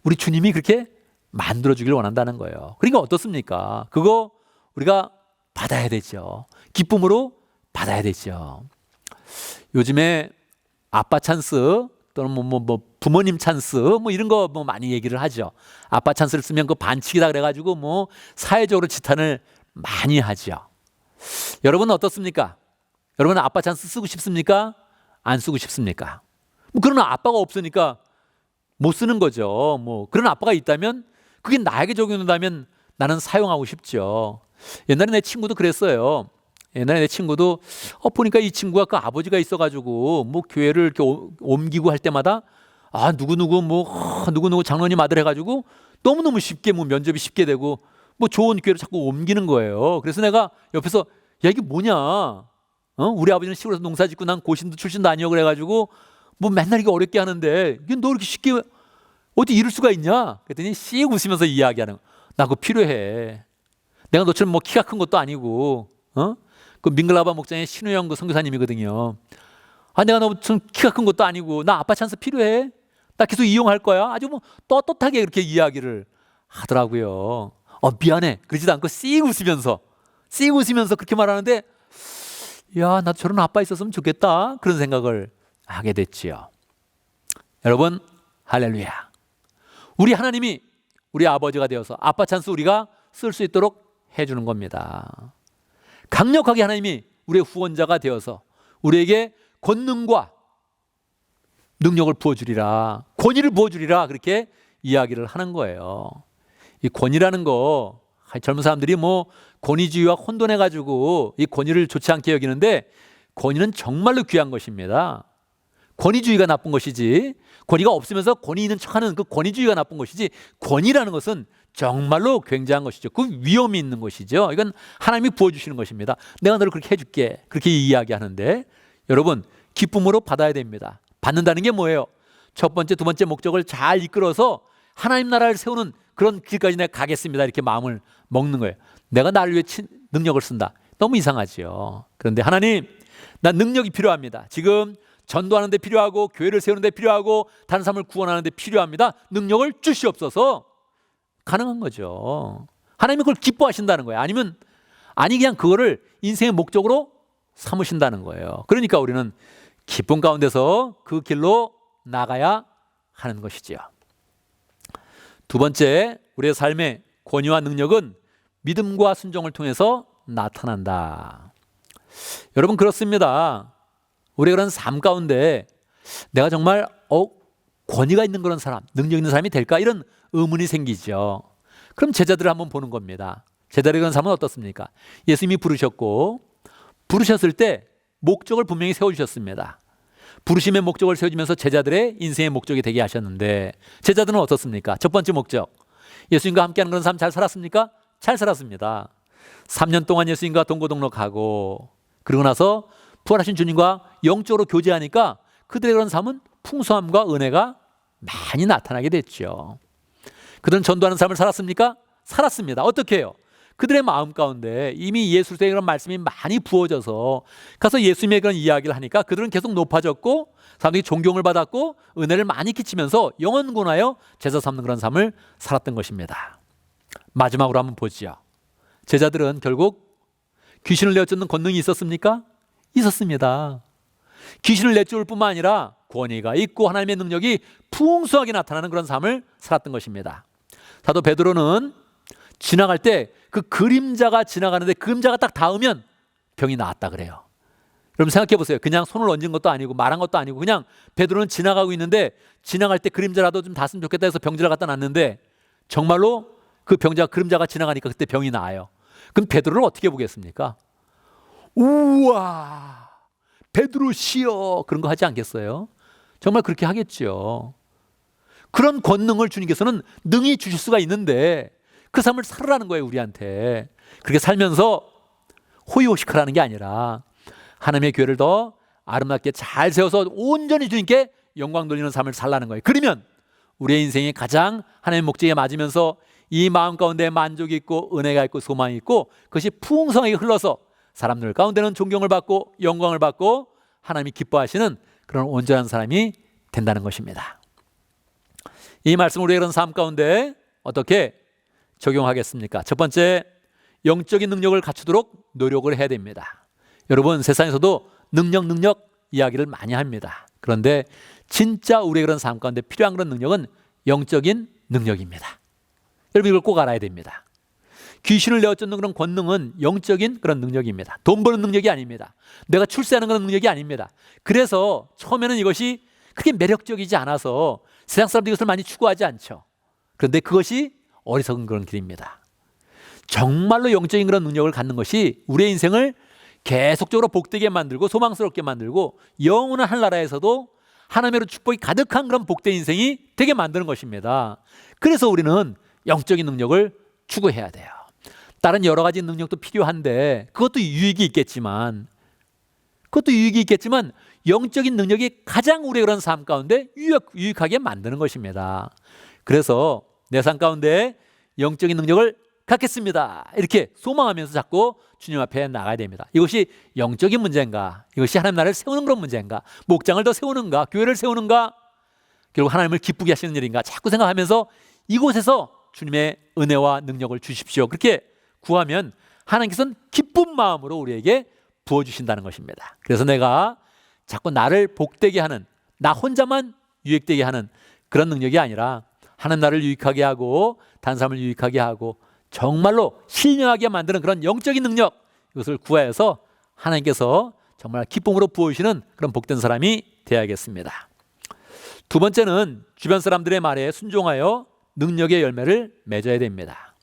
Speaker 1: 우리 주님이 그렇게 만들어주길 원한다는 거예요. 그러니까 어떻습니까? 그거 우리가 받아야 되죠. 기쁨으로 받아야 되죠. 요즘에 아빠 찬스 또는 뭐 부모님 찬스 뭐 이런 거 뭐 많이 얘기를 하죠. 아빠 찬스를 쓰면 그 반칙이다 그래가지고 뭐 사회적으로 지탄을 많이 하죠. 여러분은 어떻습니까? 여러분은 아빠 찬스 쓰고 싶습니까? 안 쓰고 싶습니까? 뭐 그런 아빠가 없으니까 못 쓰는 거죠. 뭐 그런 아빠가 있다면, 그게 나에게 적용된다면 나는 사용하고 싶죠. 옛날에 내 친구도 그랬어요. 옛날에 내 친구도 보니까 이 친구가 그 아버지가 있어가지고 뭐 교회를 이렇게 옮기고 할 때마다 누구누구 장로님 아들 해가지고 너무너무 쉽게 뭐 면접이 쉽게 되고 뭐 좋은 교회를 자꾸 옮기는 거예요. 그래서 내가 옆에서 야, 이게 뭐냐? 우리 아버지는 시골에서 농사 짓고 난 고신도 출신도 아니고 그래가지고 뭐 맨날 이게 어렵게 하는데 이게 너 이렇게 쉽게 어디 이룰 수가 있냐? 그랬더니 씩 웃으면서 이야기하는, 나 그거 필요해. 내가 너처럼 뭐 키가 큰 것도 아니고 그 민글라바 목장의 신우영 그 선교사님이거든요. 내가 너처럼 키가 큰 것도 아니고 나 아빠 찬스 필요해. 나 계속 이용할 거야. 아주 뭐 떳떳하게 그렇게 이야기를 하더라고요. 미안해. 그러지도 않고 씩 웃으면서 그렇게 말하는데, 야, 나 저런 아빠 있었으면 좋겠다. 그런 생각을 하게 됐지요. 여러분, 할렐루야. 우리 하나님이 우리 아버지가 되어서 아빠 찬스 우리가 쓸 수 있도록 해주는 겁니다. 강력하게 하나님이 우리의 후원자가 되어서 우리에게 권능과 능력을 부어주리라, 권위를 부어주리라, 그렇게 이야기를 하는 거예요. 이 권위라는 거, 젊은 사람들이 뭐 권위주의와 혼돈해가지고 이 권위를 좋지 않게 여기는데, 권위는 정말로 귀한 것입니다. 권위주의가 나쁜 것이지, 권위가 없으면서 권위 있는 척하는 그 권위주의가 나쁜 것이지, 권위라는 것은 정말로 굉장한 것이죠. 그 위험이 있는 것이죠. 이건 하나님이 부어주시는 것입니다. 내가 너를 그렇게 해줄게, 그렇게 이야기하는데, 여러분 기쁨으로 받아야 됩니다. 받는다는 게 뭐예요? 첫 번째, 두 번째 목적을 잘 이끌어서 하나님 나라를 세우는 그런 길까지 내가 가겠습니다, 이렇게 마음을 먹는 거예요. 내가 나를 위해 능력을 쓴다, 너무 이상하지요. 그런데 하나님, 나 능력이 필요합니다. 지금 전도하는 데 필요하고 교회를 세우는 데 필요하고 다른 사람을 구원하는 데 필요합니다. 능력을 주시옵소서. 가능한 거죠. 하나님이 그걸 기뻐하신다는 거예요. 아니 그냥 그거를 인생의 목적으로 삼으신다는 거예요. 그러니까 우리는 기쁨 가운데서 그 길로 나가야 하는 것이지요. 두 번째, 우리의 삶의 권위와 능력은 믿음과 순종을 통해서 나타난다. 여러분, 그렇습니다. 우리가 그런 삶 가운데 내가 정말 권위가 있는 그런 사람, 능력 있는 사람이 될까, 이런 의문이 생기죠. 그럼 제자들을 한번 보는 겁니다. 제자들의 그런 삶은 어떻습니까? 예수님이 부르셨을 때 목적을 분명히 세워주셨습니다. 부르심의 목적을 세워주면서 제자들의 인생의 목적이 되게 하셨는데, 제자들은 어떻습니까? 첫 번째 목적, 예수님과 함께하는 그런 삶 잘 살았습니까? 잘 살았습니다. 3년 동안 예수님과 동고동락하고, 그러고 나서 부활하신 주님과 영적으로 교제하니까 그들의 그런 삶은 풍성함과 은혜가 많이 나타나게 됐죠. 그들은 전도하는 삶을 살았습니까? 살았습니다. 어떻게 해요? 그들의 마음 가운데 이미 예수의 그런 말씀이 많이 부어져서 가서 예수님의 그런 이야기를 하니까 그들은 계속 높아졌고, 사람들이 존경을 받았고, 은혜를 많이 끼치면서 영원군하여 제자 삼는 그런 삶을 살았던 것입니다. 마지막으로 한번 보지요. 제자들은 결국 귀신을 내쫓는 권능이 있었습니까? 있었습니다. 귀신을 내쫓을 뿐만 아니라 권위가 있고 하나님의 능력이 풍성하게 나타나는 그런 삶을 살았던 것입니다. 사도 베드로는 지나갈 때 그 그림자가 지나가는데 그림자가 딱 닿으면 병이 나았다 그래요. 여러분 생각해 보세요. 그냥 손을 얹은 것도 아니고 말한 것도 아니고 그냥 베드로는 지나가고 있는데 지나갈 때 그림자라도 좀 닿았으면 좋겠다 해서 병지를 갖다 놨는데 정말로 그 그림자가 지나가니까 그때 병이 나아요. 그럼 베드로를 어떻게 보겠습니까? 우와, 베드로시여 그런 거 하지 않겠어요? 정말 그렇게 하겠죠. 그런 권능을 주님께서는 능히 주실 수가 있는데 그 삶을 살으라는 거예요, 우리한테. 그렇게 살면서 호의호식하라는 게 아니라 하나님의 교회를 더 아름답게 잘 세워서 온전히 주님께 영광 돌리는 삶을 살라는 거예요. 그러면 우리의 인생이 가장 하나님의 목적에 맞으면서 이 마음 가운데 만족이 있고 은혜가 있고 소망이 있고 그것이 풍성하게 흘러서 사람들 가운데는 존경을 받고 영광을 받고 하나님이 기뻐하시는 그런 온전한 사람이 된다는 것입니다. 이 말씀을 우리의 그런 삶 가운데 어떻게 적용하겠습니까? 첫 번째, 영적인 능력을 갖추도록 노력을 해야 됩니다. 여러분, 세상에서도 능력 이야기를 많이 합니다. 그런데 진짜 우리의 그런 삶 가운데 필요한 그런 능력은 영적인 능력입니다. 여러분, 이걸 꼭 알아야 됩니다. 귀신을 내어쫓는 그런 권능은 영적인 그런 능력입니다. 돈 버는 능력이 아닙니다. 내가 출세하는 그런 능력이 아닙니다. 그래서 처음에는 이것이 그렇게 매력적이지 않아서 세상 사람들이 이것을 많이 추구하지 않죠. 그런데 그것이 어리석은 그런 길입니다. 정말로 영적인 그런 능력을 갖는 것이 우리의 인생을 계속적으로 복되게 만들고 소망스럽게 만들고 영원한 하늘나라에서도 하나님의 축복이 가득한 그런 복된 인생이 되게 만드는 것입니다. 그래서 우리는 영적인 능력을 추구해야 돼요. 다른 여러 가지 능력도 필요한데 그것도 유익이 있겠지만 영적인 능력이 가장 우리의 그런 삶 가운데 유익하게 만드는 것입니다. 그래서 내 삶 가운데 영적인 능력을 갖겠습니다. 이렇게 소망하면서 자꾸 주님 앞에 나가야 됩니다. 이것이 영적인 문제인가? 이것이 하나님 나라를 세우는 그런 문제인가? 목장을 더 세우는가? 교회를 세우는가? 결국 하나님을 기쁘게 하시는 일인가? 자꾸 생각하면서 이곳에서 주님의 은혜와 능력을 주십시오. 그렇게 구하면 하나님께서는 기쁜 마음으로 우리에게 부어주신다는 것입니다. 그래서 내가 자꾸 나를 복되게 하는, 나 혼자만 유익되게 하는 그런 능력이 아니라 하나님 나를 유익하게 하고 다른 사람을 유익하게 하고 정말로 신령하게 만드는 그런 영적인 능력, 이것을 구하여서 하나님께서 정말 기쁨으로 부어주시는 그런 복된 사람이 되어야겠습니다. 두 번째는 주변 사람들의 말에 순종하여 능력의 열매를 맺어야 됩니다.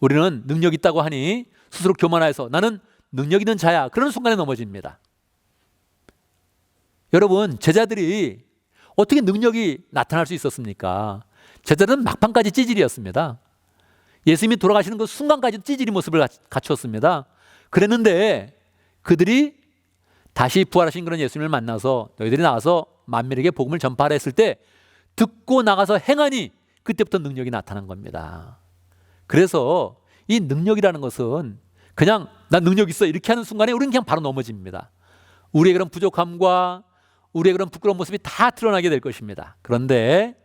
Speaker 1: 우리는 능력 있다고 하니 스스로 교만해서 나는 능력 있는 자야, 그런 순간에 넘어집니다. 여러분, 제자들이 어떻게 능력이 나타날 수 있었습니까? 제자들은 막판까지 찌질이었습니다. 예수님이 돌아가시는 그 순간까지 찌질이 모습을 갖추었습니다. 그랬는데 그들이 다시 부활하신 그런 예수님을 만나서 너희들이 나가서 만민에게 복음을 전파하라 했을 때 듣고 나가서 행하니 그때부터 능력이 나타난 겁니다. 그래서 이 능력이라는 것은 그냥 난 능력 있어 이렇게 하는 순간에 우리는 그냥 바로 넘어집니다. 우리의 그런 부족함과 우리의 그런 부끄러운 모습이 다 드러나게 될 것입니다. 그런데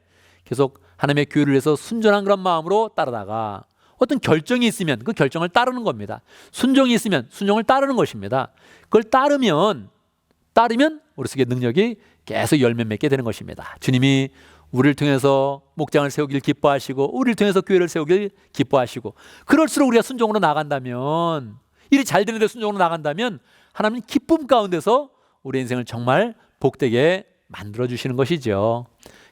Speaker 1: 계속 하나님의 교회를 위해서 순전한 그런 마음으로 따르다가 어떤 결정이 있으면 그 결정을 따르는 겁니다. 순종이 있으면 순종을 따르는 것입니다. 그걸 따르면 우리 속에 능력이 계속 열매 맺게 되는 것입니다. 주님이 우리를 통해서 목장을 세우길 기뻐하시고 우리를 통해서 교회를 세우길 기뻐하시고 그럴수록 우리가 순종으로 나간다면, 일이 잘 되는데 순종으로 나간다면 하나님은 기쁨 가운데서 우리 인생을 정말 복되게 만들어주시는 것이죠.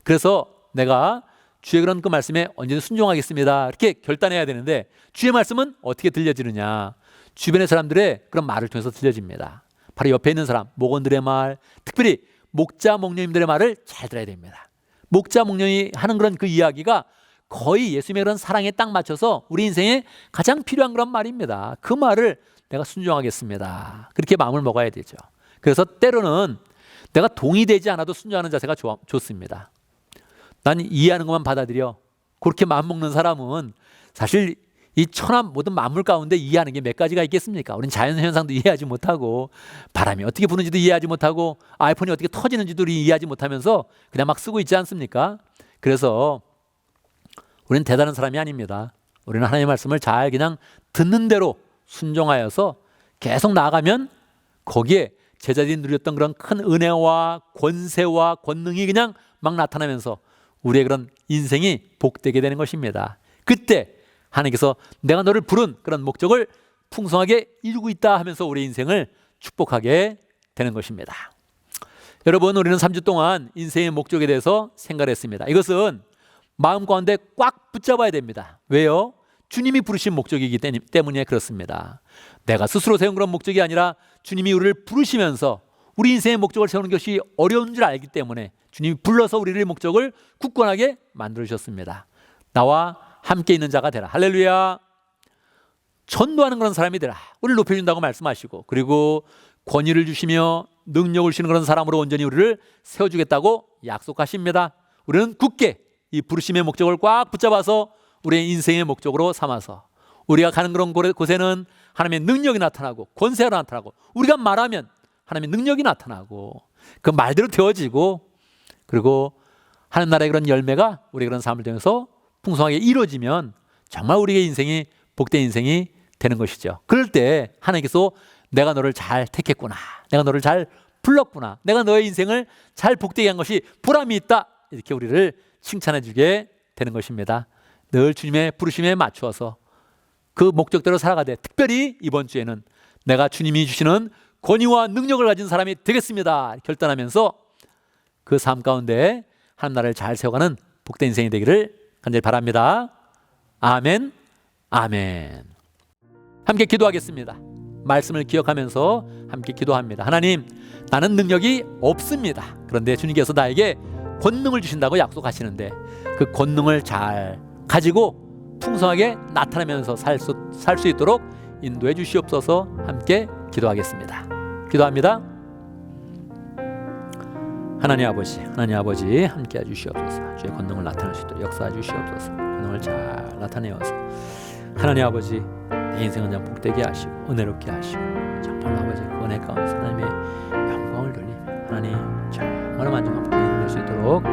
Speaker 1: 그래서 내가 주의 그런 그 말씀에 언제든 순종하겠습니다 이렇게 결단해야 되는데 주의 말씀은 어떻게 들려지느냐? 주변의 사람들의 그런 말을 통해서 들려집니다. 바로 옆에 있는 사람, 목원들의 말, 특별히 목자 목녀님들의 말을 잘 들어야 됩니다. 목자 목녀이 하는 그런 그 이야기가 거의 예수님의 그런 사랑에 딱 맞춰서 우리 인생에 가장 필요한 그런 말입니다. 그 말을 내가 순종하겠습니다 그렇게 마음을 먹어야 되죠. 그래서 때로는 내가 동의되지 않아도 순종하는 자세가 좋습니다. 난 이해하는 것만 받아들여. 그렇게 마음먹는 사람은 사실 이 천한 모든 만물 가운데 이해하는 게 몇 가지가 있겠습니까? 우리는 자연현상도 이해하지 못하고 바람이 어떻게 부는지도 이해하지 못하고 아이폰이 어떻게 터지는지도 이해하지 못하면서 그냥 막 쓰고 있지 않습니까? 그래서 우리는 대단한 사람이 아닙니다. 우리는 하나님의 말씀을 잘 그냥 듣는 대로 순종하여서 계속 나아가면 거기에 제자들이 누렸던 그런 큰 은혜와 권세와 권능이 그냥 막 나타나면서 우리의 그런 인생이 복되게 되는 것입니다. 그때 하나님께서 내가 너를 부른 그런 목적을 풍성하게 이루고 있다 하면서 우리의 인생을 축복하게 되는 것입니다. 여러분, 우리는 3주 동안 인생의 목적에 대해서 생각했습니다. 이것은 마음 가운데 꽉 붙잡아야 됩니다. 왜요? 주님이 부르신 목적이기 때문에 그렇습니다. 내가 스스로 세운 그런 목적이 아니라 주님이 우리를 부르시면서 우리 인생의 목적을 세우는 것이 어려운 줄 알기 때문에 주님이 불러서 우리의 목적을 굳건하게 만들어 주셨습니다. 나와 함께 있는 자가 되라. 할렐루야. 전도하는 그런 사람이 되라. 우리를 높여준다고 말씀하시고, 그리고 권위를 주시며 능력을 주시는 그런 사람으로 온전히 우리를 세워주겠다고 약속하십니다. 우리는 굳게 이 부르심의 목적을 꽉 붙잡아서 우리의 인생의 목적으로 삼아서 우리가 가는 그런 곳에는 하나님의 능력이 나타나고 권세가 나타나고, 우리가 말하면 하나님의 능력이 나타나고 그 말대로 되어지고, 그리고 하나님 나라의 그런 열매가 우리 그런 삶을 통해서 풍성하게 이루어지면 정말 우리의 인생이 복된 인생이 되는 것이죠. 그럴 때 하나님께서 내가 너를 잘 택했구나, 내가 너를 잘 불렀구나, 내가 너의 인생을 잘 복되게 한 것이 보람이 있다, 이렇게 우리를 칭찬해 주게 되는 것입니다. 늘 주님의 부르심에 맞추어서 그 목적대로 살아가되, 특별히 이번 주에는 내가 주님이 주시는 권위와 능력을 가진 사람이 되겠습니다 결단하면서 그 삶 가운데 하나님 나라를 잘 세워가는 복된 인생이 되기를 간절히 바랍니다. 아멘, 아멘. 함께 기도하겠습니다. 말씀을 기억하면서 함께 기도합니다. 하나님, 나는 능력이 없습니다. 그런데 주님께서 나에게 권능을 주신다고 약속하시는데 그 권능을 잘 가지고 풍성하게 나타내면서 살 수 있도록 인도해 주시옵소서. 함께 기도하겠습니다. 기도합니다. 하나님 아버지 함께 해주시옵소서. 주의 권능을 나타낼 수 있도록 역사해 주시옵소서. 권능을 잘 나타내어서 하나님 아버지, 내 인생은 참 복되게 하시고 은혜롭게 하시고, 정말 아버지 그 은혜 가운데서 하나님의 영광을 돌리며 하나님 정말 만족한 복되게 될 수 있도록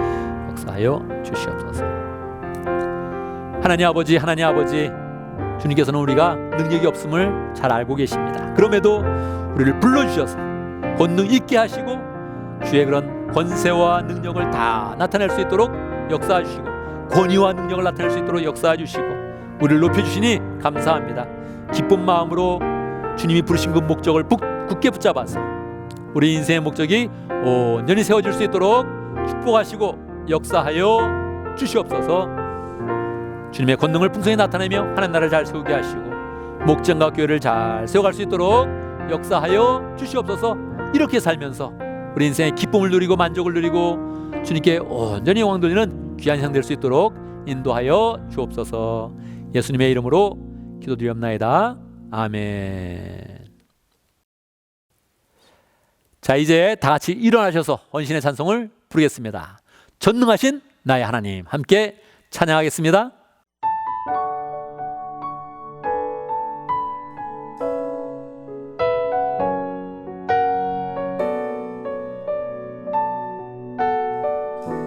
Speaker 1: 역사하여 주시옵소서. 하나님 아버지, 주님께서는 우리가 능력이 없음을 잘 알고 계십니다. 그럼에도 우리를 불러주셔서 권능 있게 하시고 주의 그런 권세와 능력을 다 나타낼 수 있도록 역사해 주시고, 권위와 능력을 나타낼 수 있도록 역사해 주시고, 우리를 높여주시니 감사합니다. 기쁜 마음으로 주님이 부르신 그 목적을 굳게 붙잡아서 우리 인생의 목적이 온전히 세워질 수 있도록 축복하시고 역사하여 주시옵소서. 주님의 권능을 풍성히 나타내며 하나님 나라를 잘 세우게 하시고 목장과 교회를 잘 세워갈 수 있도록 역사하여 주시옵소서. 이렇게 살면서 우리 인생의 기쁨을 누리고 만족을 누리고 주님께 온전히 영광 돌리는 귀한 인생 될 수 있도록 인도하여 주옵소서. 예수님의 이름으로 기도드리옵나이다. 아멘. 자, 이제 다 같이 일어나셔서 헌신의 찬송을 부르겠습니다. 전능하신 나의 하나님, 함께 찬양하겠습니다.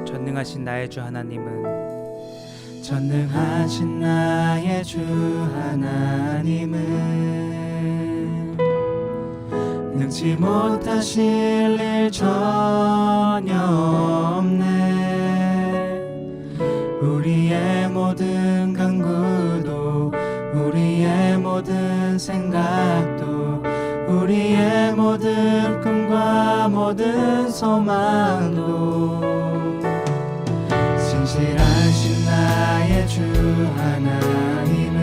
Speaker 2: 전능하신 나의 주 하나님은, 전능하신 나의 주 하나님은 능치 못하실 일 전혀 없네. 우리의 모든 간구도, 우리의 모든 생각도, 우리의 모든 꿈과 모든 소망도 신실하신 나의 주 하나님은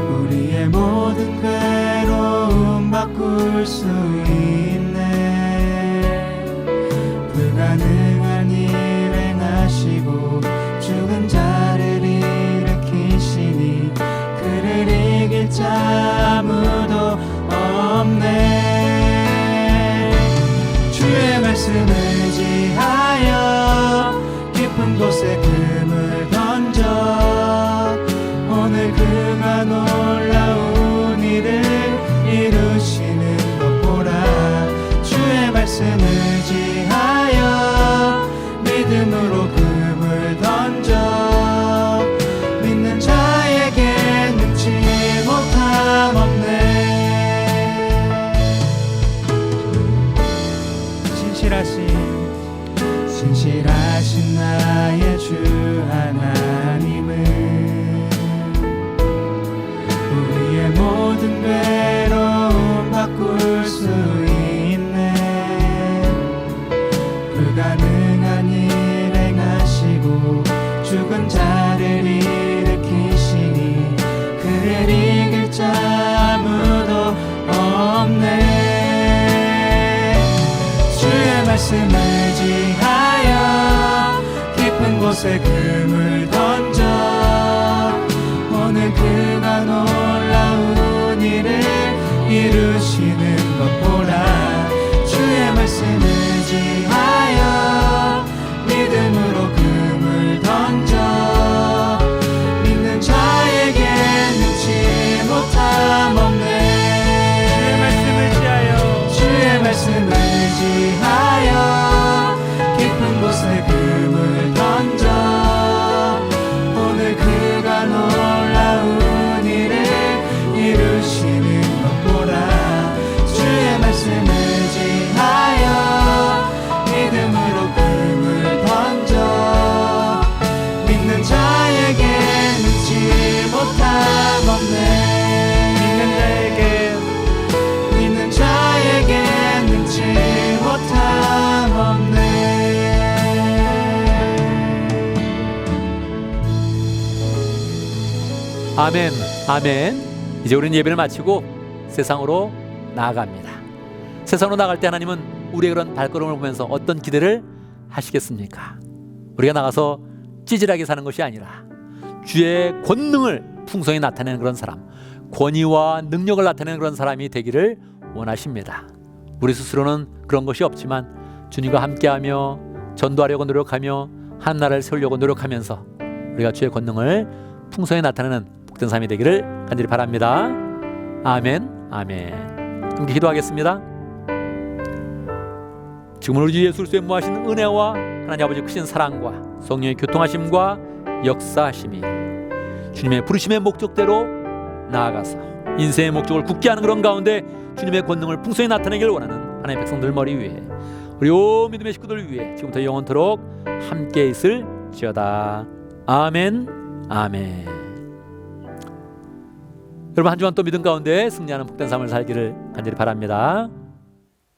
Speaker 2: 우리의 모든 괴로움 바꿀 수 있네. 불가능한 일 행하시고 죽은 자를 일으키시니 그를 이길 자 아무도 없네. 주의 말씀을 지하여 깊은 곳에 금을 던져 오늘 그가 놀라운 일을 이루시는 것 보라. 주의 말씀을 지하여 믿음으로 금을 던져 믿는 자에게 능치 못함 없네. 신실하신 나의 주 말씀을 지하여 깊은 곳에 금을 던져 오늘 그가 놀라운 일을 이루시는 것 보라. 주의 말씀을 지하여 믿음으로 금을 던져 믿는 자에게 능치 못함 없네. 주의 말씀을 지하여 깊은 곳에 금을 던져 오늘 그가 놀라운 일을 이루시는 것 보라. 주의 말씀을 지하여 믿음으로 금을 던져 믿는 자에게 능치 못함 없네. 믿는 자에게 능치 못함 없네.
Speaker 1: 아멘, 아멘. 이제 우리는 예배를 마치고 세상으로 나아갑니다. 세상으로 나갈 때 하나님은 우리의 그런 발걸음을 보면서 어떤 기대를 하시겠습니까? 우리가 나가서 찌질하게 사는 것이 아니라 주의 권능을 풍성히 나타내는 그런 사람, 권위와 능력을 나타내는 그런 사람이 되기를 원하십니다. 우리 스스로는 그런 것이 없지만 주님과 함께하며 전도하려고 노력하며 하나님 나라를 세우려고 노력하면서 우리가 주의 권능을 풍성히 나타내는 복된 삶이 되기를 간절히 바랍니다. 아멘, 아멘. 함께 기도하겠습니다. 지금은 우리 주 예수 그리스도의 무하신 은혜와 하나님 아버지 크신 사랑과 성령의 교통하심과 역사하심이 주님의 부르심의 목적대로 나아가서 인생의 목적을 굳게 하는 그런 가운데 주님의 권능을 풍성히 나타내기를 원하는 하나님의 백성들 머리 위에 우리 온 믿음의 식구들 위에 지금부터 영원토록 함께 있을지어다. 아멘, 아멘. 여러분 한 주간 또 믿음 가운데 승리하는 복된 삶을 살기를 간절히 바랍니다.